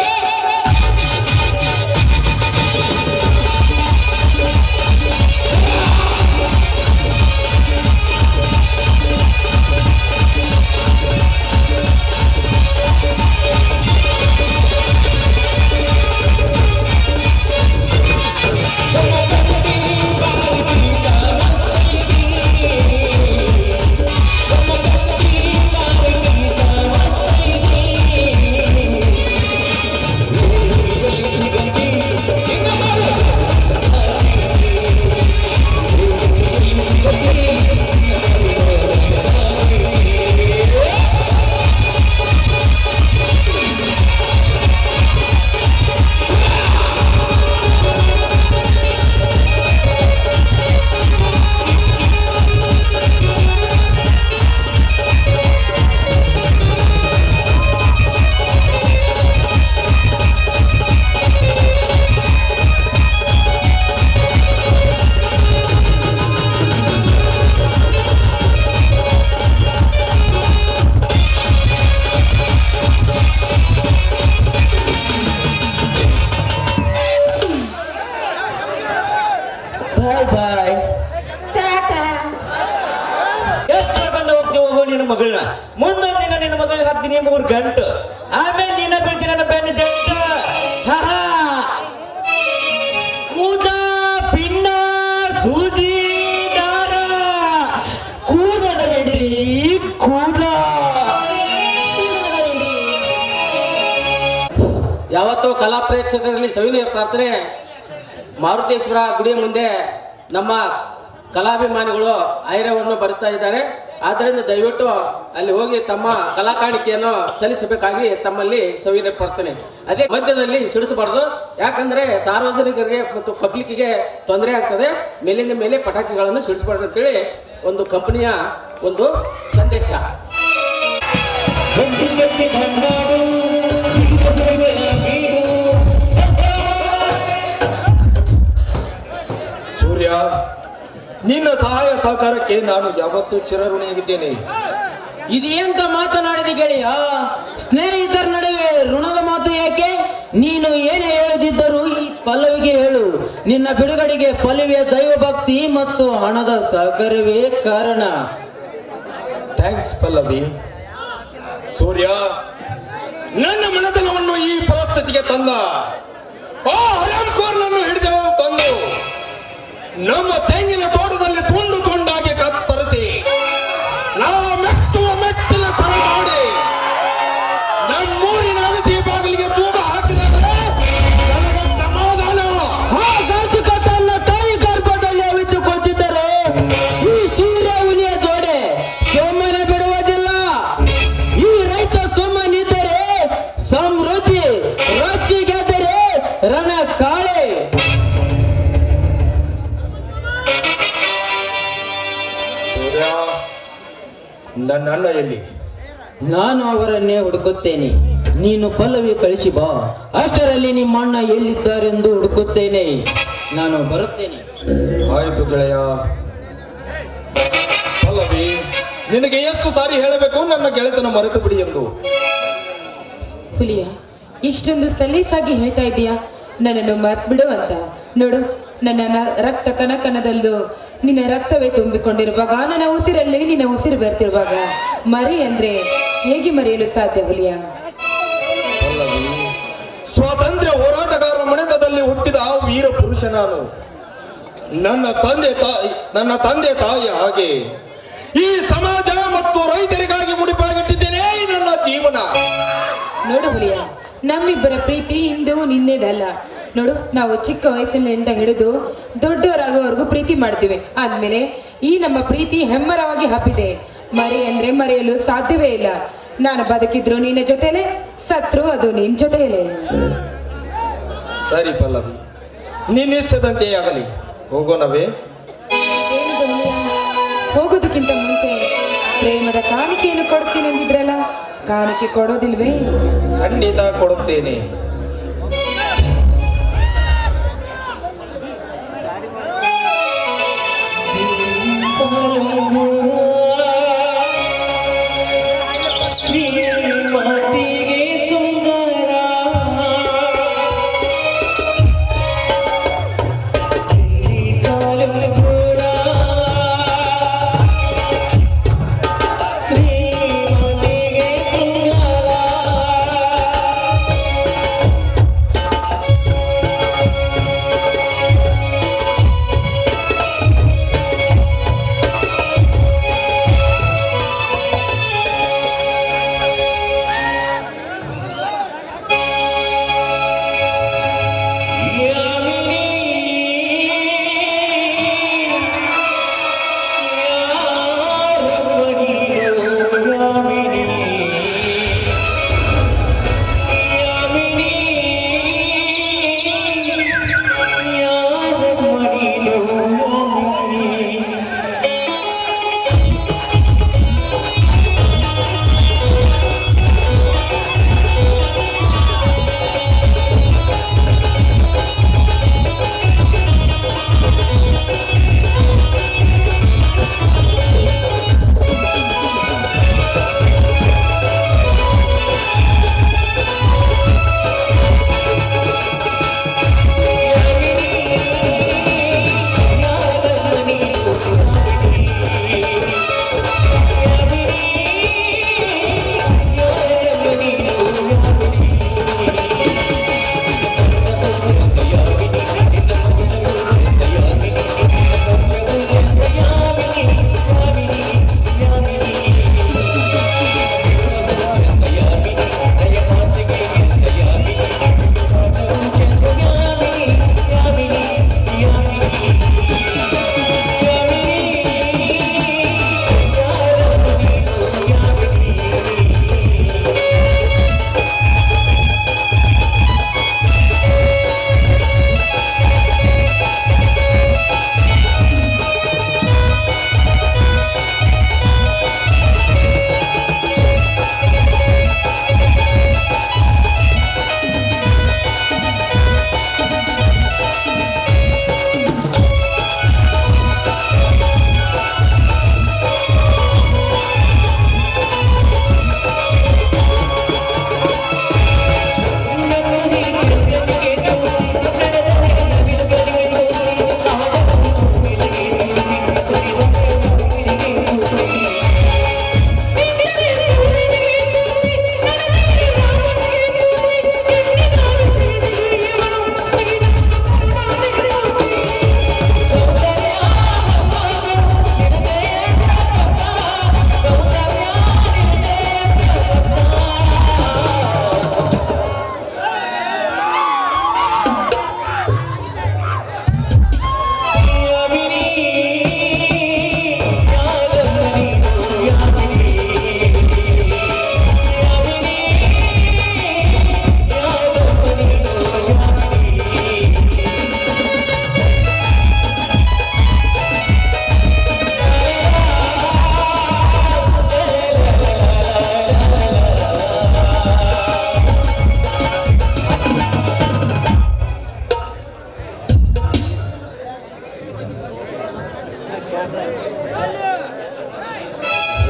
ಬಾಯ್ ಬಾಯ್. ಟಾಟಾ. ಎಷ್ಟು ಕರ್ಕೊಂಡು ಹೋಗ್ತೀವಿ ಹೋಗೋ ನಿನ್ನ ಮಗಳನ್ನ. ಮುಂದೊಂದು ದಿನ ನಿನ್ನ ಮಗಳಿಗೆ ಹಾಕ್ತೀನಿ 3 ಗಂಟು. ಆಮೇಲೆ ನೀನ ಬೀಳ್ತೀನಿ ನನ್ನ ಬೆನ್ನ ಜಂಟ. ಹಾ ಕೂದ ಪಿನ್ನ ಸೂಜಿ ದಾರ ಕೂದಲೇ ಕೂದ. ಯಾವತ್ತೂ ಕಲಾ ಪ್ರೇಕ್ಷಕರಲ್ಲಿ ಸವಿನಯ ಪ್ರಾರ್ಥನೆ. ಮಾರುತೇಶ್ವರ ಗುಡಿಯ ಮುಂದೆ ನಮ್ಮ ಕಲಾಭಿಮಾನಿಗಳು ಐರವನ್ನು ಬರುತ್ತಾ ಇದ್ದಾರೆ. ಆದ್ದರಿಂದ ದಯವಿಟ್ಟು ಅಲ್ಲಿ ಹೋಗಿ ತಮ್ಮ ಕಲಾ ಕಾಣಿಕೆಯನ್ನು ಸಲ್ಲಿಸಬೇಕಾಗಿ ತಮ್ಮಲ್ಲಿ ಸವಿನಯ ಪ್ರಾರ್ಥನೆ. ಅದೇ ಮಧ್ಯದಲ್ಲಿ ಸಿಡಿಸಬಾರ್ದು, ಯಾಕಂದ್ರೆ ಸಾರ್ವಜನಿಕರಿಗೆ ಮತ್ತು ಪಬ್ಲಿಕ್ಕಿಗೆ ತೊಂದರೆ ಆಗ್ತದೆ. ಮೇಲಿಂದ ಮೇಲೆ ಪಟಾಕಿಗಳನ್ನು ಸಿಡಿಸಬಾರ್ದು ಅಂತೇಳಿ ಒಂದು ಕಂಪನಿಯ ಒಂದು ಸಂದೇಶ. ಸೂರ್ಯ, ನಿನ್ನ ಸಹಾಯ ಸಹಕಾರಕ್ಕೆ ನಾನು ಯಾವತ್ತೂ ಚಿರಋಣಿಯಾಗಿದ್ದೇನೆ. ಇದೇಂತ ಮಾತನಾಡಿದ ಗೆಳೆಯ? ಸ್ನೇಹಿತರ ನಡುವೆ ಋಣದ ಮಾತು ಯಾಕೆ? ನೀನು ಏನೇ ಹೇಳದಿದ್ದರೂ ಈ ಪಲ್ಲವಿಗೆ ಹೇಳು. ನಿನ್ನ ಬಿಡುಗಡೆಗೆ ಪಲ್ಲವಿಯ ದೈವ ಭಕ್ತಿ ಮತ್ತು ಹಣದ ಸಹಕಾರವೇ ಕಾರಣ. ಥ್ಯಾಂಕ್ಸ್ ಪಲ್ಲವಿ. ಸೂರ್ಯ, ನನ್ನ ಮನತನವನ್ನು ಈ ಪರಿಸ್ಥಿತಿಗೆ ತಂದ ಆ ಹರಾಮ್ಖೋರ್ನನ್ನು ಹಿಡಿದು ತಂದು ನಮ್ಮ ತೆಂಗಿನ ತೋಟದಲ್ಲಿ ತುಂಡು ತುಂಡಾಗಿ ಕತ್ತರಿಸಿ ನಾ ಮೆಟ್ಟುವ ಮೆಟ್ಟಿನ ತರ ಮಾಡಿ ನಮ್ಮೂರಿನ ಅಗಸಿ ಬಾಗಿಲಿಗೆ ತೂಗ ಹಾಕಿದರೆ ನನಗೆ ಸಮಾಧಾನ. ಆ ಘಾತುಕ ತನ್ನ ತಾಯಿ ಗರ್ಭದಲ್ಲಿ ಅವಿತುಕೊಂಡಿದ್ದರೆ ಈ ಸೂರ್ಯ ಹುಲಿಯ ಜೋಡೆ ಸೋಮನ ಬಿಡುವುದಿಲ್ಲ. ಈ ರೈತ ಸುಮ್ಮನಿದ್ದರೆ ಸಮೃದ್ಧಿ, ರೊಚ್ಚಿಗೆದ್ದರೆ ರಣ ಕಾಳೆ. ಸೂರ್ಯ, ನನ್ನ ಅಣ್ಣ ಎಲ್ಲಿ? ನಾನು ಅವರನ್ನೇ ಹುಡುಕುತ್ತೇನೆ. ನೀನು ಪಲ್ಲವಿ ಕಳಿಸಿ ಬಾ. ಅಷ್ಟರಲ್ಲಿ ನಿಮ್ಮ ಅಣ್ಣ ಎಲ್ಲಿದ್ದಾರೆಂದು ಹುಡುಕುತ್ತೇನೆ. ನಾನು ಬರುತ್ತೇನೆ. ಆಯ್ತು ಗೆಳೆಯ. ಪಲ್ಲವಿ, ನಿನಗೆ ಎಷ್ಟು ಸಾರಿ ಹೇಳಬೇಕು ನನ್ನ ಗೆಳೆತನ ಮರೆತು ಬಿಡಿ ಎಂದು? ಹುಲಿಯ, ಇಷ್ಟೊಂದು ಸಲೀಸಾಗಿ ಹೇಳ್ತಾ ಇದೀಯಾ ನನ್ನನ್ನು ಮರ್ತ್ಬಿಡು ಅಂತ. ನೋಡು, ನನ್ನ ರಕ್ತ ಕನಕನದಲ್ಲೂ ನಿನ್ನ ರಕ್ತವೇ ತುಂಬಿಕೊಂಡಿರುವಾಗ, ನನ್ನ ಉಸಿರಲ್ಲಿ ನಿನ್ನ ಉಸಿರು ಬರ್ತಿರುವಾಗ ಮರಿ ಅಂದ್ರೆ ಹೇಗೆ ಮರೆಯಲು ಸಾಧ್ಯ ಹುಲಿಯ? ಪಲ್ಲವಿ, ಸ್ವಾತಂತ್ರ್ಯ ಹೋರಾಟಗಾರರ ಮನೆತನದಲ್ಲಿ ಹುಟ್ಟಿದ ವೀರ ಪುರುಷ ನಾನು. ನನ್ನ ತಂದೆ ತಾಯಿ ಹಾಗೆ ಈ ಸಮಾಜ ಮತ್ತು ರೈತರಿಗಾಗಿ ಮುಡಿಪಾಗಿಟ್ಟಿದ್ದೇನೆ ನನ್ನ ಜೀವನ. ನೋಡು ಹುಲಿಯ, ನಮ್ಮಿಬ್ಬರ ಪ್ರೀತಿ ಇಂದು ನಿನ್ನೆದಲ್ಲ. ನೋಡು, ನಾವು ಚಿಕ್ಕ ವಯಸ್ಸಿನಿಂದ ಹಿಡಿದು ದೊಡ್ಡವರಾಗೋವರೆಗೂ ಪ್ರೀತಿ ಮಾಡ್ತೀವಿ. ಆದ್ಮೇಲೆ ಈ ನಮ್ಮ ಪ್ರೀತಿ ಹೆಮ್ಮರವಾಗಿ ಹಬ್ಬಿದೆ. ಮರಿ ಅಂದ್ರೆ ಮರೆಯಲು ಸಾಧ್ಯವೇ ಇಲ್ಲ. ನಾನು ಬದುಕಿದ್ರು ನಿನ್ನ ಜೊತೆಲೆ, ಸತ್ರು ಅದು ನಿನ್ನ ಜೊತೆಯಲ್ಲೇ. ಸರಿ ಪಲ್ಲವಿ, ನಿನ್ನಿಷ್ಟದಂತೆ ಆಗಲಿ. ಹೋಗೋಣವೇ? ಏನಿದು ಹುಲಿಯ? ಹೋಗೋದಕ್ಕಿಂತ ಮುಂಚೆ ಪ್ರೇಮದ ಕಾಣಿಕೆಯನ್ನು ಕೊಡ್ತೀನಿ ಅಂದಿದ್ರಲ್ಲ, ಕಾಣಿಕೆ ಕೊಡೋದಿಲ್ವೇ? ಖಂಡಿತ ಕೊಡುತ್ತೇನೆ.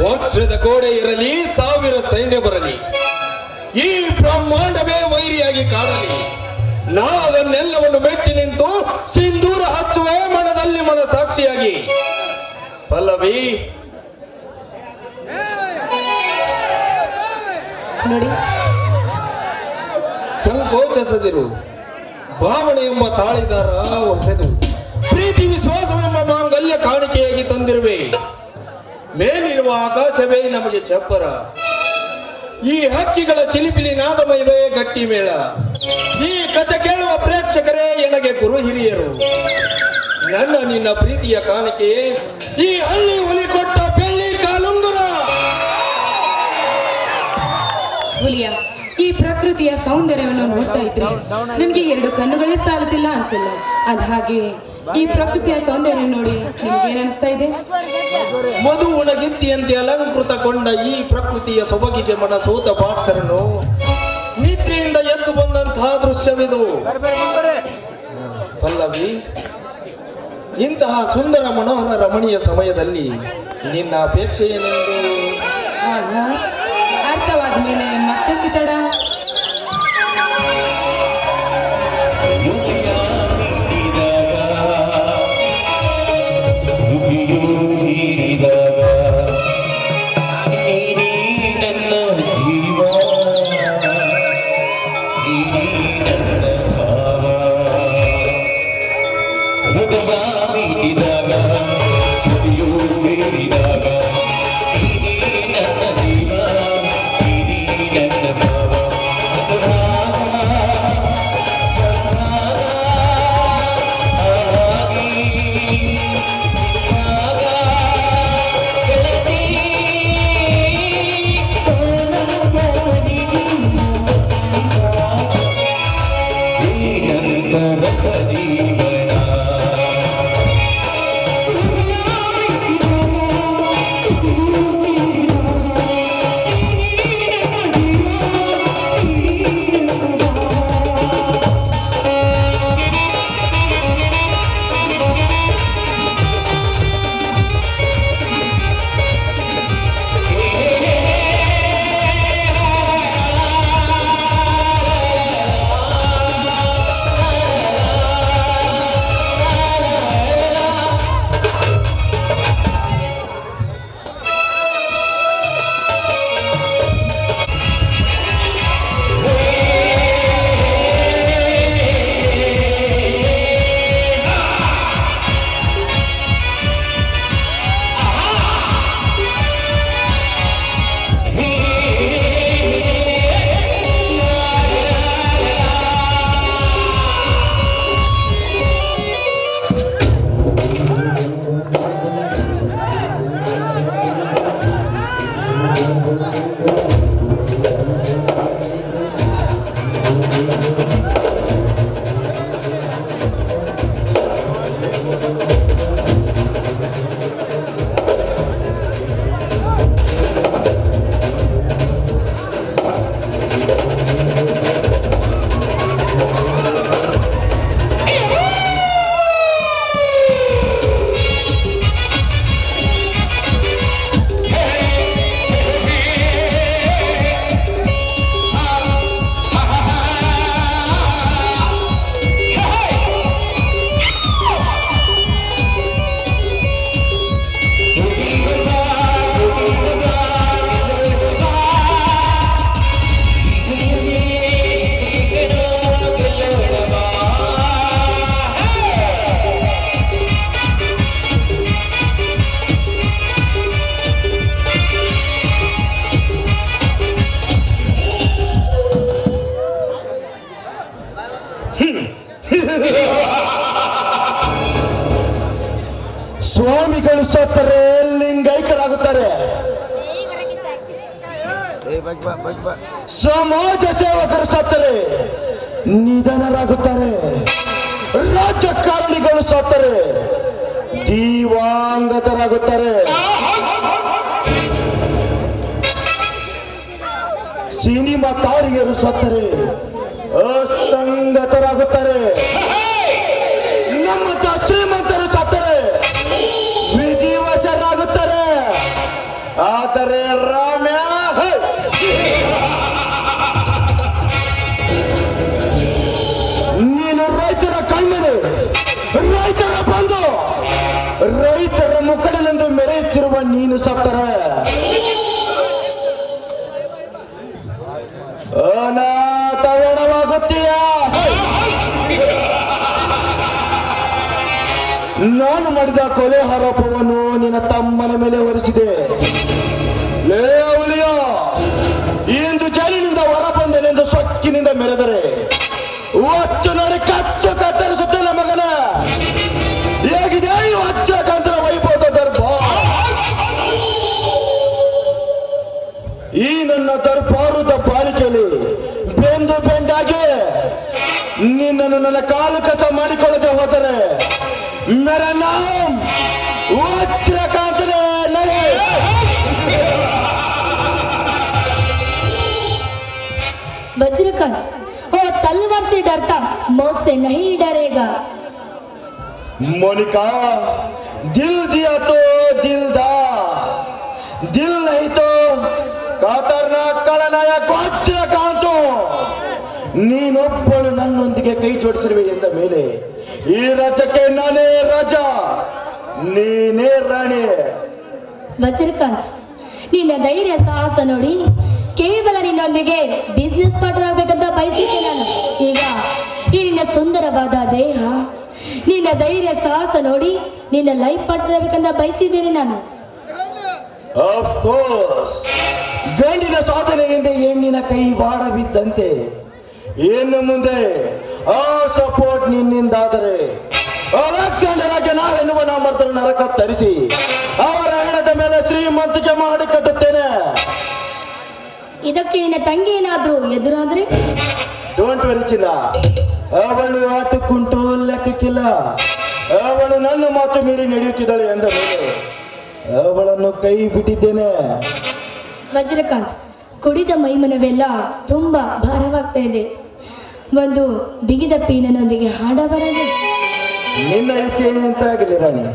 ವಜ್ರದ ಗೋಡೆ ಇರಲಿ, 1000 ಸೈನ್ಯ ಬರಲಿ, ಈ ಬ್ರಹ್ಮಾಂಡವೇ ವೈರಿಯಾಗಿ ಕಾಣಲಿ, ನಾ ಅದನ್ನೆಲ್ಲವನ್ನು ಮೆಟ್ಟಿ ನಿಂತು ಸಿಂಧೂರ ಹಚ್ಚುವೆ ಮನದಲ್ಲಿ ಮನ ಸಾಕ್ಷಿಯಾಗಿ. ಪಲ್ಲವಿ, ನೋಡಿ, ಸಂಕೋಚಿಸದಿರು. ಭಾವನೆ ಎಂಬ ತಾಳಿದಾರ ಹೊಸದು, ಪ್ರೀತಿ ವಿಶ್ವಾಸವೆಂಬ ಮಾಂಗಲ್ಯ ಕಾಣಿಕೆಯಾಗಿ ತಂದಿರುವೆ. ಮೇಲಿರುವ ಆಕಾಶವೇ ನಮಗೆ ಚಪ್ಪರ, ಈ ಹಕ್ಕಿಗಳ ಚಿಲಿಪಿಲಿ ನಾದಮಯವೇ ಗಟ್ಟಿ ಮೇಳ. ಈ ಕಥೆ ಕೇಳುವ ಪ್ರೇಕ್ಷಕರೇ ನನಗೆ ಗುರು ಹಿರಿಯರು. ನನ್ನ ನಿನ್ನ ಪ್ರೀತಿಯ ಕಾಣಿಕೆಯೇ ಈ ಹಳ್ಳಿ ಹುಲಿ ಕೊಟ್ಟ ಬೆಳ್ಳಿ ಕಾಲುಂಗುರ. ಹುಲಿಯ, ಈ ಪ್ರಕೃತಿಯ ಸೌಂದರ್ಯವನ್ನು ನೋಡ್ತಾ ಇದ್ರೆ ನಮ್ಗೆ 2 ಕಣ್ಣುಗಳೇ ಸಾಲುತ್ತಿಲ್ಲ ಅನ್ಸಲ್ಲ. ಅದ್ ಹಾಗೆ ಈ ಪ್ರಕೃತಿಯ ಸೌಂದರ್ಯ ನೋಡಿ ನಿಮ್ಗೆ ಏನ್ ಅನಿಸ್ತಾ ಇದೆ? ಮಧು ಒಣಗಿತ್ತಿಯಂತೆ ಅಲಂಕೃತಗೊಂಡ ಈ ಪ್ರಕೃತಿಯ ಸೊಬಗಿಗೆ ಮನ ಸೋತ ಭಾಸ್ಕರನು ನಿದ್ರೆಯಿಂದ ಎದ್ದು ಬಂದಂತಹ ದೃಶ್ಯವಿದು. ಪಲ್ಲವಿ, ಇಂತಹ ಸುಂದರ ಮನೋಹರ ರಮಣೀಯ ಸಮಯದಲ್ಲಿ ನಿನ್ನ ಅಪೇಕ್ಷೆ ಏನೆಂದು? ಆಹಾ, ಅರ್ಥವಾದ ಮೇಲೆ ಮತ್ತೆ ಕಿತಡ. ಸ್ವಾಮಿಗಳು ಸತ್ತರೆ ಲಿಂಗೈಕ್ಯರಾಗುತ್ತಾರೆ, ಸಮಾಜ ಸೇವಕರು ಸತ್ತರೆ ನಿಧನರಾಗುತ್ತಾರೆ, ರಾಜಕಾರಣಿಗಳು ಸತ್ತರೆ ದಿವಂಗತರಾಗುತ್ತಾರೆ, ಸಿನಿಮಾ ತಾರಿಯರು ಸತ್ತರೆ ಅಸಂಗತರಾಗುತ್ತಾರೆ, ನಮ್ಮಂತ ಶ್ರೀಮಂತರು ಸತ್ತರೆ ವಿಧಿವಶರಾಗುತ್ತಾರೆ. ಆದರೆ ನೀನು ಸತ್ತರ ಅನಾಥವೇಣವಾಗುತ್ತೀಯ. ನಾನು ಮಾಡಿದ ಕೊಲೆ ಆರೋಪವನ್ನು ನಿನ್ನ ತಮ್ಮನ ಮೇಲೆ ಹೊರಿಸಿದೆ. ಲೇ ಅವಲಿಯ, ಇಂದು ಜೈಲಿನಿಂದ ಹೊರ ಬಂದನೆಂದು ಸೊಕ್ಕಿನಿಂದ ಮೆರೆದರೆ ಒತ್ತು ನೋಡಿ ಕತ್ತು ಕತ್ತರಿಸುತ್ತೇನೆ ಮಗನ. ಹೇಗಿದೆ ಈ ಹಚ್ಚಕಂತರ ವೈಭವದ ದರ್ಬಾರ್? ಈ ನನ್ನ ದರ್ಬಾರದ ಬಾಳಿಕೆಯಲ್ಲಿ ಬೆಂದು ಬೆಂಡಾಗಿ ನಿನ್ನನ್ನು ನನ್ನ ಕಾಲು ಕಸ ಮಾಡಿಕೊಳ್ಳದೆ ಹೋದರೆ ಮೇರ ನಾಮ್ ವಜ್ರಕಾಂತನೇ ನಹಿ. वज्रकांत हो तलवार से डरता मौत से नहीं डरेगा. मोनिका, दिल दिया तो दिलदा, दिल नहीं तो ಖತರ್ನಾಕ್ ಖಳನಾಯಕ ವಜ್ರಕಾಂತ. ನೀನೊಬ್ಬಳು ನನ್ನೊಂದಿಗೆ ಕೈ ಜೋಡಿಸಿರುವೆ ಎಂದ ಮೇಲೆ ಈ ರಾಜ್ಯಕ್ಕೆ ನಾನೇ ರಾಜ, ನೀನೇ ರಾಣಿ. ವಜ್ರಕಾಂತ್, ನಿನ್ನ ಧೈರ್ಯ ಸಾಹಸ ನೋಡಿ ಕೇವಲ ನಿನ್ನೊಂದಿಗೆ ಬಿಸ್ನೆಸ್ ಪಾರ್ಟ್ನರ್ ಆಗ್ಬೇಕಂತ ಬಯಸಿದ್ದೆ ನಾನು. ಈಗ ಈ ನಿನ್ನ ಸುಂದರವಾದ ದೇಹ, ನಿನ್ನ ಧೈರ್ಯ ಸಾಹಸ ನೋಡಿ ನಿನ್ನ ಲೈಫ್ ಪಾರ್ಟ್ನರ್ ಆಗ್ಬೇಕಂತ ಬಯಸಿದ್ದೇನೆ ನಾನು. ಆಫ್ ಕೋರ್ಸ್, ಗಂಡಿನ ಸಾಧನೆಯಿಂದ ಹೆಣ್ಣಿನ ಕೈ ಬಾಡಬಿದ್ದಂತೆ. ಇನ್ನು ಮುಂದೆ ಆ ಸಪೋರ್ಟ್ ನಿನ್ನಿಂದಾದರೆ ಅಲೆಕ್ಸಾಂಡರ್ ಆಗಿ ನಾವೆನ್ನುವ ನಾಮರ್ತರ ನರಕ ತರಿಸಿ ಅವರ ಹೆಣದ ಮೇಲೆ ಶ್ರೀಮಂತಿಕೆ ಮಾಡಿ ಕಟ್ಟುತ್ತೇನೆ. ಇದಕ್ಕೆ ನಿನ್ನ ತಂಗಿ ಏನಾದ್ರೂ ಎದುರಾದ್ರೆ? ಡೋಂಟ್ ವರಿ ಚಿನ್ನ, ಅವಳು ಆಟಕ್ಕುಂಟು ಲೆಕ್ಕಕ್ಕಿಲ್ಲ. ಅವಳು ನನ್ನ ಮಾತು ಮೀರಿ ನಡೆಯುತ್ತಿದ್ದಾಳೆ ಎಂದ ಮೇಲೆ ಅವಳನ್ನು ಕೈ ಬಿಟ್ಟಿದ್ದೇನೆ. ವಜ್ರಕಾಂತ್, ಕುಡಿದ ಮೈಮನವೆಲ್ಲ ತುಂಬಾ ಭಾರವಾಗ್ತಾ ಇದೆ. ಒಂದು ಬಿಗಿದ ಪೀನನೊಂದಿಗೆ ಹಾಡಬಾರದು? ನಿನ್ನ ಇಚ್ಛೆ ಎಂತ ಆಗಲಿ ರಾಣಿ.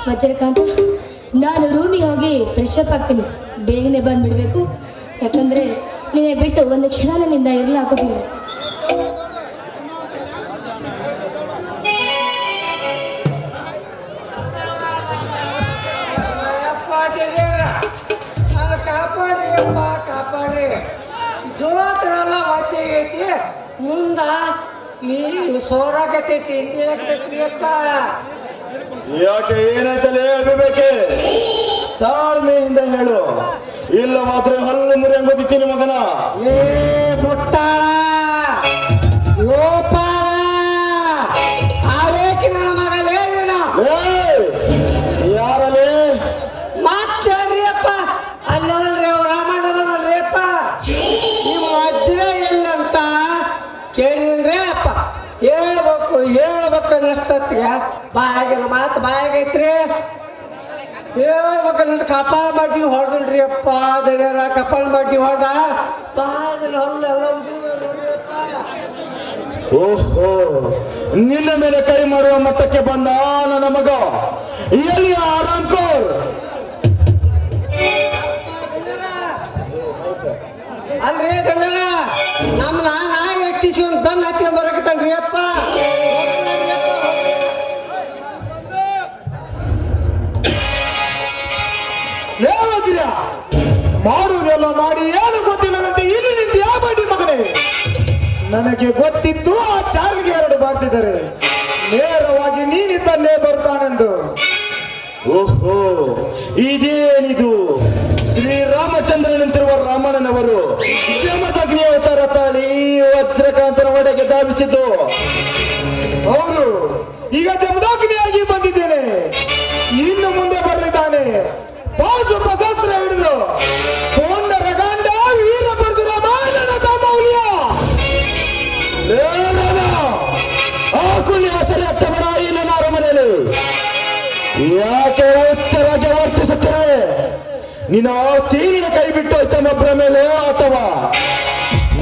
ವಜ್ರಕಾಂತ, ನಾನು ರೂಮಿಗೆ ಹೋಗಿ ಫ್ರೆಶ್ ಅಪ್ ಆಗ್ತೀನಿ. ಬೇಗನೆ ಬಂದ್ಬಿಡ್ಬೇಕು. ಯಾಕಂದ್ರೆ ನಿನ್ನೆ ಬಿಟ್ಟು ಒಂದು ಕ್ಷಣ ನನ್ನಿಂದ ಇರಲಾಗುವುದಿಲ್ಲ. ಕಾಪಾಡಿ ಜೋತ್ರಲ್ಲ ಒತ್ತಿಗೈತಿ ಮುಂದ ಈ ಸೋರಾಗತೈತಿ ಅಪ್ಪ. ಯಾಕೆ ಏನಾಯ್ತಲೇ ಅಭಿಬೇಕೆ? ತಾಳ್ಮೆಯಿಂದ ಹೇಳು, ಇಲ್ಲವಾದ್ರೆ ಹಲ್ಲು ಮುರಿಯಂಗೋದಿತ್ತೀನಿ ಮಗನ. ಏ ಮುಟ್ಟಾಳ ಲೋಪಾಳ ಆವೇಕಿ ನನ್ನ ಮಗಲೇ ನೀನು. ಯಾರಲೇ ಮಾತಾಡ್ರಿ ಅಪ್ಪ. ಅಲ್ಲಲ್ರಿ ಅವ್ರ ರಾಮಣ್ಣನಲ್ರಿ ಅಪ್ಪ. ನಿಮ್ಮ ಅಜ್ಜನ ಎಲ್ಲಂತ ಕೇಳಿದ್ರಿ ಅಪ್ಪ. ಹೇಳ್ಬೇಕು ಅನ್ನಿಸ್ತತ್ಗೆ ಬಾಯಾಗಿನ ಮಾತು ಬಾಯಾಗೈತ್ರಿ. ಹೇಳ್ಬೇಕಂತ ಕಪಾಳ ಬಡ್ಡಿ ಹೊಡೆದ್ರಿ ಅಪ್ಪ. ದಡ್ಯಾರ ಕಪಾಳ ಬಡ್ಡಿ ಹೊಡೆದ ಬಾಗಿನ ಹೊಲ್ಲೆಲ್ಲ ಅಪ್ಪ. ಓಹೋ, ನಿನ್ನ ಮೇಲೆ ಕೈ ಮಾಡುವ ಮಟ್ಟಕ್ಕೆ ಬಂದ ನನ್ನ ಮಗ. ಎಲ್ಲಿ ಆರಾಮ್ಕೋರ್? ಅಲ್ರಿ ಗಂಗಣ್ಣ, ನಮ್ಮ ನಾಯಿ ಎಟ್ಟಿಸಿ ಒಂದು ಬಂದು ಹಾಕ್ಕೊಂಡ್ ಬರಕತ್ತನ್ರಿ ಅಪ್ಪ. ಮಾಡುವುದೆಲ್ಲ ಮಾಡಿ ಏನು ಗೊತ್ತಿಲ್ಲದಂತೆ ಇಲ್ಲಿ ನಿಂತು ಯಾವ ಮಾಡಿ ಮಗನೇ? ನನಗೆ ಗೊತ್ತಿತ್ತು ಆ ಚಾರ್ಲಿಗೆ 2 ಬಾರಿಸಿದರೆ ನೇರವಾಗಿ ನೀನಿದ್ದಲ್ಲೇ ಬರ್ತಾನೆಂದು. ಓಹೋ, ಇದೇನಿದು? ಶ್ರೀರಾಮಚಂದ್ರನಂತಿರುವ ರಾಮಣ್ಣನವರು ಯಮದಗ್ನಿ ಅವತಾರ ತಾಳಿ ವಜ್ರಕಾಂತನ ಒಡೆಗೆ ಧಾವಿಸಿದ್ದು. ಹೌದು, ಈಗ ಜಮದಗ್ನಿಯಾಗಿ ಬಂದಿದ್ದೇನೆ. ಇನ್ನು ಮುಂದೆ ಬರಲಿದ್ದಾನೆ ಬಾಸು ಪ್ರಶಸ್ತ್ರ ಹಿಡಿದು ಕೊಂಡರ ಗಂಡ ವೀರ ಪರಶುರಾಮ ತಮ್ಮೌಲ್ಯ. ಆ ಕುಲಿ ಹೆಸರು ಎತ್ತಬೇಡ ಇಲ್ಲ ನಾರ ಮನೆಯಲ್ಲಿ. ಯಾಕೆ ಉತ್ತರಾಗಿ ವರ್ತಿಸುತ್ತೇವೆ? ನಿನ್ನ ಆಸ್ತಿ ನಿನ್ನ ಕೈ ಬಿಟ್ಟು ತಮ್ಮೊಬ್ಬರ ಮೇಲೆ ಅಥವಾ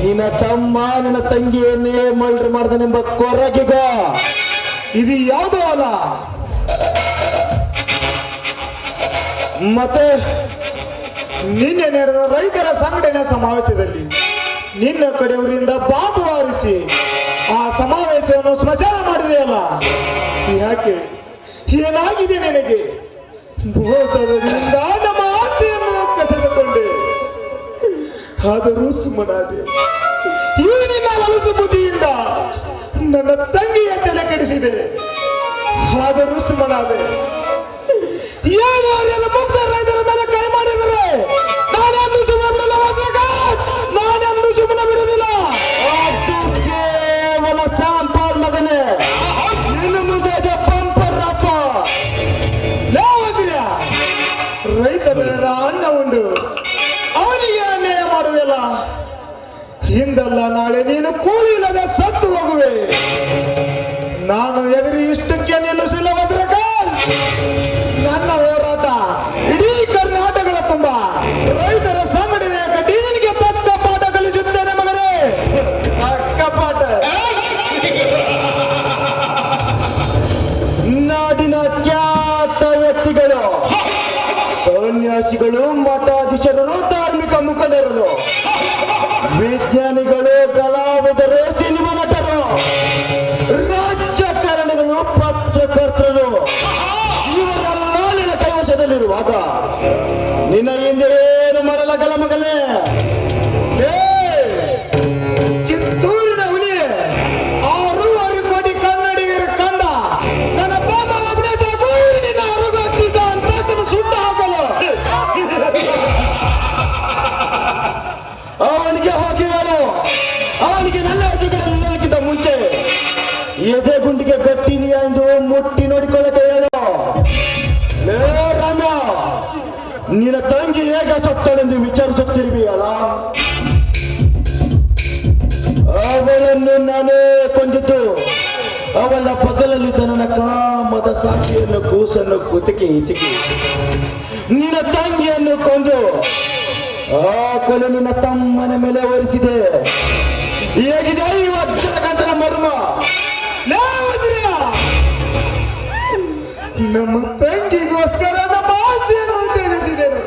ನಿನ್ನ ತಮ್ಮ ನಿನ್ನ ತಂಗಿಯನ್ನೇ ಮಲ್ಡ್ರ್ ಮಾಡ್ದನೆಂಬ ಕೊರಗಿಗ ಇದು ಯಾವುದೋ ಅಲ್ಲ. ಮತ್ತೆ ನಿನ್ನೆ ನಡೆದ ರೈತರ ಸಂಘಟನೆ ಸಮಾವೇಶದಲ್ಲಿ ನಿನ್ನ ಕಡೆಯವರಿಂದ ಬಾಂಬು ಹಾರಿಸಿ ಆ ಸಮಾವೇಶವನ್ನು ಸ್ಮಶಾನ ಮಾಡಿದೆಯಲ್ಲ, ಯಾಕೆ? ಏನಾಗಿದೆ ನಿನಗೆ? ಮೋಸದಿಂದ ನಮ್ಮ ಆಸ್ತಿಯನ್ನು ಕಸೆದುಕೊಂಡೆ, ಆದರೂ ಸುಮ್ಮನಾದೆ. ಈ ನಿನ್ನ ಹೊಲಸು ಬುದ್ಧಿಯಿಂದ ನನ್ನ ತಂಗಿಯ ತಲೆ ಕೆಡಿಸಿದೆ, ಆದರೂ ಸುಮ್ಮನಾದೆ. ಮುಗ್ಧ ರೈತರ ಮೇಲೆ ಕೈ ಮಾಡಿದರೆ ನಾನೆಂದು ಸುಮ್ಮನೆ ಬಿಡುವುದಿಲ್ಲ. ಅದು ಕೇವಲ ಸ್ಯಾಂಪಲ್ ಮಗನೇ. ಇನ್ನು ಮುಂದೆ ಬಂಪರ್ ರಾಪ. ರೈತ ಬೆಳೆದ ಅನ್ನ ಉಂಡು ಅವನಿಗೆ ಅನ್ಯಾಯ ಮಾಡುವೆಲ್ಲ. ಹಿಂದಲ್ಲ ನಾಳೆ ನೀನು ಕೂಲಿ ಇಲ್ಲದೆ ಸತ್ತು ಹೋಗುವೆ. ನಾನು ಎದುರಿ ಇಷ್ಟಕ್ಕೆ ನಿಲ್ಲಿಸಿಲ್ಲ ವಜ್ರಕಾಲ್. ನನ್ನ ಹೋರಾಟ ಇಡೀ ಕರ್ನಾಟಕದ ತುಂಬ ರೈತರ ಸಂಘಟನೆಯ ಕಟ್ಟಿ ನಿನಗೆ ಪಕ್ಕ ಪಾಠ ಕಲಿಸುತ್ತೇನೆ ಮಗನೇ. ಪಕ್ಕ ಪಾಠ. ನಾಡಿನ ಖ್ಯಾತ ವ್ಯಕ್ತಿಗಳು, ಸನ್ಯಾಸಿಗಳು, ಮಠಾಧೀಶರು, ಧಾರ್ಮಿಕ ಮುಖಂಡರು, ವಿಜ್ಞಾನಿಗಳು, ಕಲಾವಿದರು, ಸಿನಿಮಾ ನಟರು, ರಾಜಕಾರಣಿಗಳು, ಪತ್ರಕರ್ತರು ಇವರೆಲ್ಲ ನಿನ್ನ ಕೈವಶದಲ್ಲಿರುವಾಗ ನಿನ್ನ ಹಿಂದೆ ಏನು ಮಾಡಲಾಗಲ್ಲ ಮಗನೇ. ಕಿತ್ತೂರಿನ ಹುಲಿ 6 ಕೋಟಿ ಕನ್ನಡಿಗರ ಕಂಡ ನನ್ನ ಬಾಬ ಒಬ್ಬನೇ ಸಾಕು ನಿನ್ನ ಆರೋಗ್ಯ ಹತ್ತಿಸ ಅಂತಸ್ತನ್ನು ಸುಟ್ಟು ಹಾಕಲು. ಅವನಿಗೆ ಹೋಗಿ ಹೇಳು, ಅವನಿಗೆ ನನ್ನ ಅಜ್ಜಿಗಿಂತ ಮುಂಚೆ ಎದೆ ಗುಂಡಿಗೆ ಗಟ್ಟಿದೆಯಾ ಎಂದು ಮುಟ್ಟಿ ನೋಡಿಕೊಳ್ಳಕ್ಕೆ ಹೇಳು. ರಾಮ್ಯ, ನಿನ್ನ ತಂಗಿ ಹೇಗೆ ಸತ್ತಳೆಂದು ವಿಚಾರಿಸುತ್ತಿರುವೆಯಲ್ಲ, ಅವಳನ್ನು ನಾನೇ ಕೊಂದಿದ್ದು. ಅವಳ ಪಗಲಲ್ಲಿದ್ದ ನನ್ನ ಕಾಮದ ಸಾಕ್ಷಿಯನ್ನು ಕೂಸನ್ನು ಕುತಕಿ ಹಿಚಕಿ ನಿನ್ನ ತಂಗಿಯನ್ನು ಕೊಂದು ಆ ಕೊಲೆ ನಿನ್ನ ತಮ್ಮನ ಮೇಲೆ ಹೊರಿಸಿದೆ. ಹೇಗಿದೆ ಈ ವಜ್ರಕಾಂತನ ಮರ್ಮ? ನಮ್ಮ ತಂಗಿಗೋಸ್ಕರ ನಮ್ಮ ಆಸೆಯನ್ನು ತ್ಯಜಿಸಿದೆನು.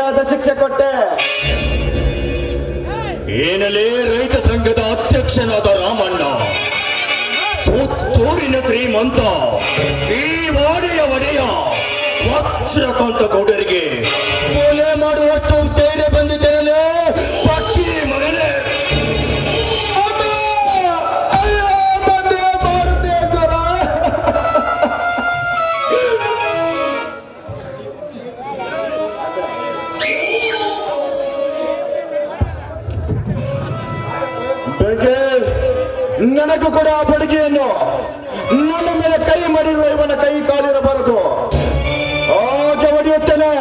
ಸರಿಯಾದ ಶಿಕ್ಷೆ ಕೊಟ್ಟೆ. ಏನಲ್ಲಿ ರೈತ ಸಂಘದ ಅಧ್ಯಕ್ಷನಾದ ರಾಮಣ್ಣ, ಸುತ್ತೂರಿನ ಶ್ರೀಮಂತ, ಈ ವಾಡಿಯ ಒಡೆಯ ವಜ್ರಕಾಂತ ಗೌಡರಿಗೆ ಕೊಲೆ ಮಾಡುವಷ್ಟು ಧೈರ್ಯ ಬಂದಿದ್ದೇನೆ ಪಕ್ಕಿ ಮಗನೇ. ನನಗೂ ಕೂಡ ಆ ಬಡಿಗೆಯನ್ನು ನನ್ನ ಮೇಲೆ ಕೈ ಮಾಡಿರುವ ಇವನ ಕೈ ಕಾಲಿರಬಾರದು, ಹಾಗೆ ಹೊಡೆಯುತ್ತೇನೆ.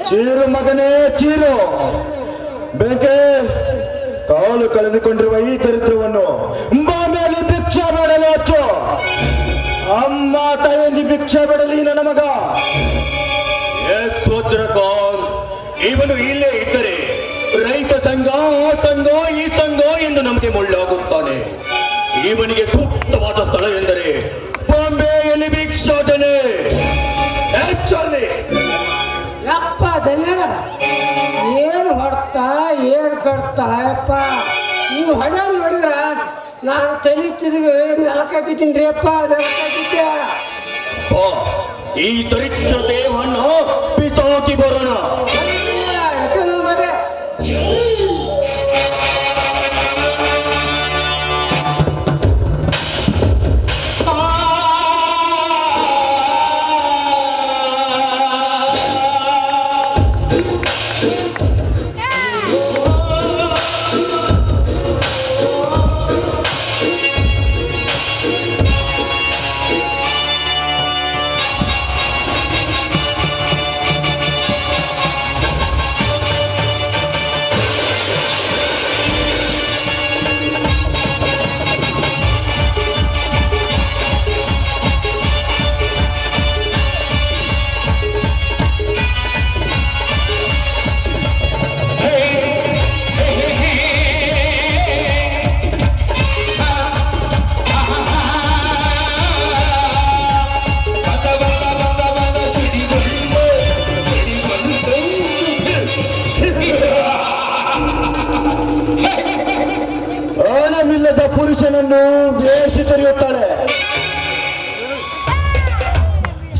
ಚೀರು ಮಗನೇ ಚೀರು. ಬೇಕೆ ಕಾಲು ಕಳೆದುಕೊಂಡಿರುವ ಈ ದರಿದ್ರವನ್ನು ಮೇಲೆ ಭಿಕ್ಷೆ ಬೇಡಲು ಹಚ್ಚು. ಅಮ್ಮ ತಾಯಿಯಲ್ಲಿ ಭಿಕ್ಷೆ ಬೇಡಲಿ ನನ್ನ ಮಗ. ಇವನು ಇಲ್ಲೇ ಇದ್ದರೆ ರೈತ ಸಂಘ, ಆ ಸಂಘ, ಈ ಸಂಘ ಎಂದು ನಮಗೆ ಮುಳ್ಳಾಗುತ್ತಾನೆ. ಇವನಿಗೆ ಸೂಕ್ತವಾದ ಸ್ಥಳ ಎಂದರೆ ಬಾಂಬೆಯಲ್ಲಿ ಭಿಕ್ಷಾಟನೆ. ಯಪ್ಪ ಧನ್ಯರ ಏನು ಹೊಡ್ತಾ ಏನು ಕಟ್ತಾ ಯಪ್ಪ. ನೀವು ಹೊಡೆಯೋದು ನೋಡಿದ್ರ ನಾನು ತಲೆ ತಿರುಗಿ ನೆಲಕ ಬಿದ್ದೀನಿ ರೀ ಅಪ್ಪ, ನೆಲಕ ಬಿದ್ದೆ. ಈ ದರಿದ್ರ ದೇಹವನ್ನು ಬಿಸಾಕಿ ಬರೋಣ. ಬರ್ರಿ ಆನವಿಲ್ಲದ ಪುರುಷನನ್ನು ವೇಷ ತೊರೆಯುತ್ತಾಳೆ.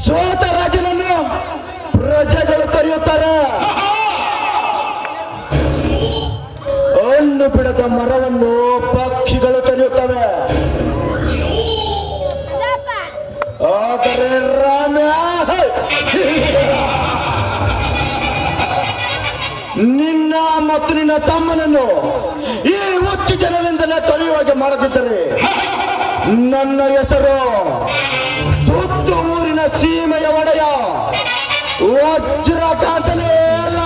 ಸೋತ ರಾಜನನ್ನು ಪ್ರಜೆಗಳು ತೊರೆಯುತ್ತಾರೆ. ಹಣ್ಣು ಬಿಡದ ಮರವನ್ನು ಪಕ್ಷಿಗಳು ತೊರೆಯುತ್ತವೆ. ಆದರೆ ರಾಮ ನಿನ್ನ ಮತ್ತು ನಿನ್ನ ತಮ್ಮನನ್ನು ಈ ಹುಚ್ಚು ಜನರಿಂದಲೇ ತೊರೆಯುವಾಗೆ ಮಾಡದಿದ್ದರೆ ನನ್ನ ಹೆಸರು ಸುತ್ತ ಊರಿನ ಸೀಮೆಯ ಒಡೆಯ ವಜ್ರಕಾಂತನೇ ಅಲ್ಲ.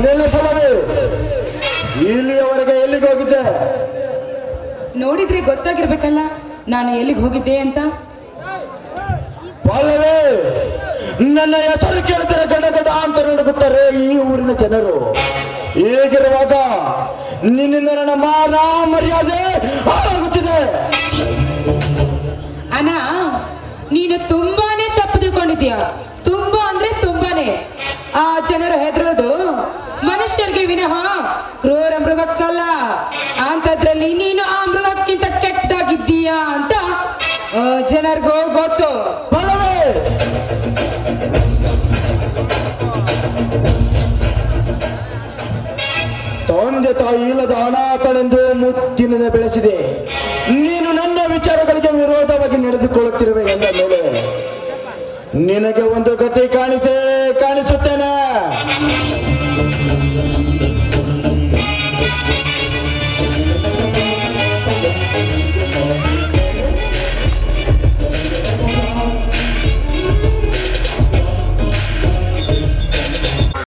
ನೆನಪಲ್ಲವೇ ಇಲ್ಲಿಯವರೆಗೆ ಎಲ್ಲಿಗೆ ಹೋಗಿದ್ದೆ? ನೋಡಿದ್ರೆ ಗೊತ್ತಾಗಿರ್ಬೇಕಲ್ಲ ನಾನು ಎಲ್ಲಿಗೆ ಹೋಗಿದ್ದೆ ಅಂತ. ಪಲ್ಲವೇ ನನ್ನ ಹೆಸರು ಕೇಳಿದರೆ ಗಡಗಡ ಅಂತ ನಡುಗುತ್ತಾರೆ ಈ ಊರಿನ ಜನರು. ಹೀಗಿರುವಾಗ ನಿನ್ನಿಂದ ನನ್ನ ಮಾನ ಮರ್ಯಾದೆ ಹಾಳಾಗುತ್ತಿದೆ. ಅಣ್ಣ ನೀನು ತುಂಬಾನೇ ತಪ್ಪು ತಿಳ್ಕೊಂಡಿದ್ಯಾ. ತುಂಬಾ ಅಂದ್ರೆ ತುಂಬಾನೇ. ಆ ಜನರು ಹೆದರೋದು ಮನುಷ್ಯರಿಗೆ ವಿನಃ ಕ್ರೂರ ಮೃಗಕ್ಕಲ್ಲ. ಅಂತದ್ರಲ್ಲಿ ನೀನು ಆ ಮೃಗಕ್ಕಿಂತ ಕೆಟ್ಟದಾಗಿದ್ದೀಯಾ ಅಂತ ಜನರಿಗೂ ಗೊತ್ತು. ತಂದೆ ತಾಯಿ ಇಲ್ಲದ ಅನಾಥಳೆಂದು ಮುತ್ತಿನ ಬೆಳೆಸಿದೆ. ನೀನು ನನ್ನ ವಿಚಾರಗಳಿಗೆ ವಿರೋಧವಾಗಿ ನಡೆದುಕೊಳ್ಳುತ್ತಿರುವೆ ಎಂದ ಮೇಲೆ ನಿನಗೆ ಒಂದು ಗತಿ ಕಾಣಿ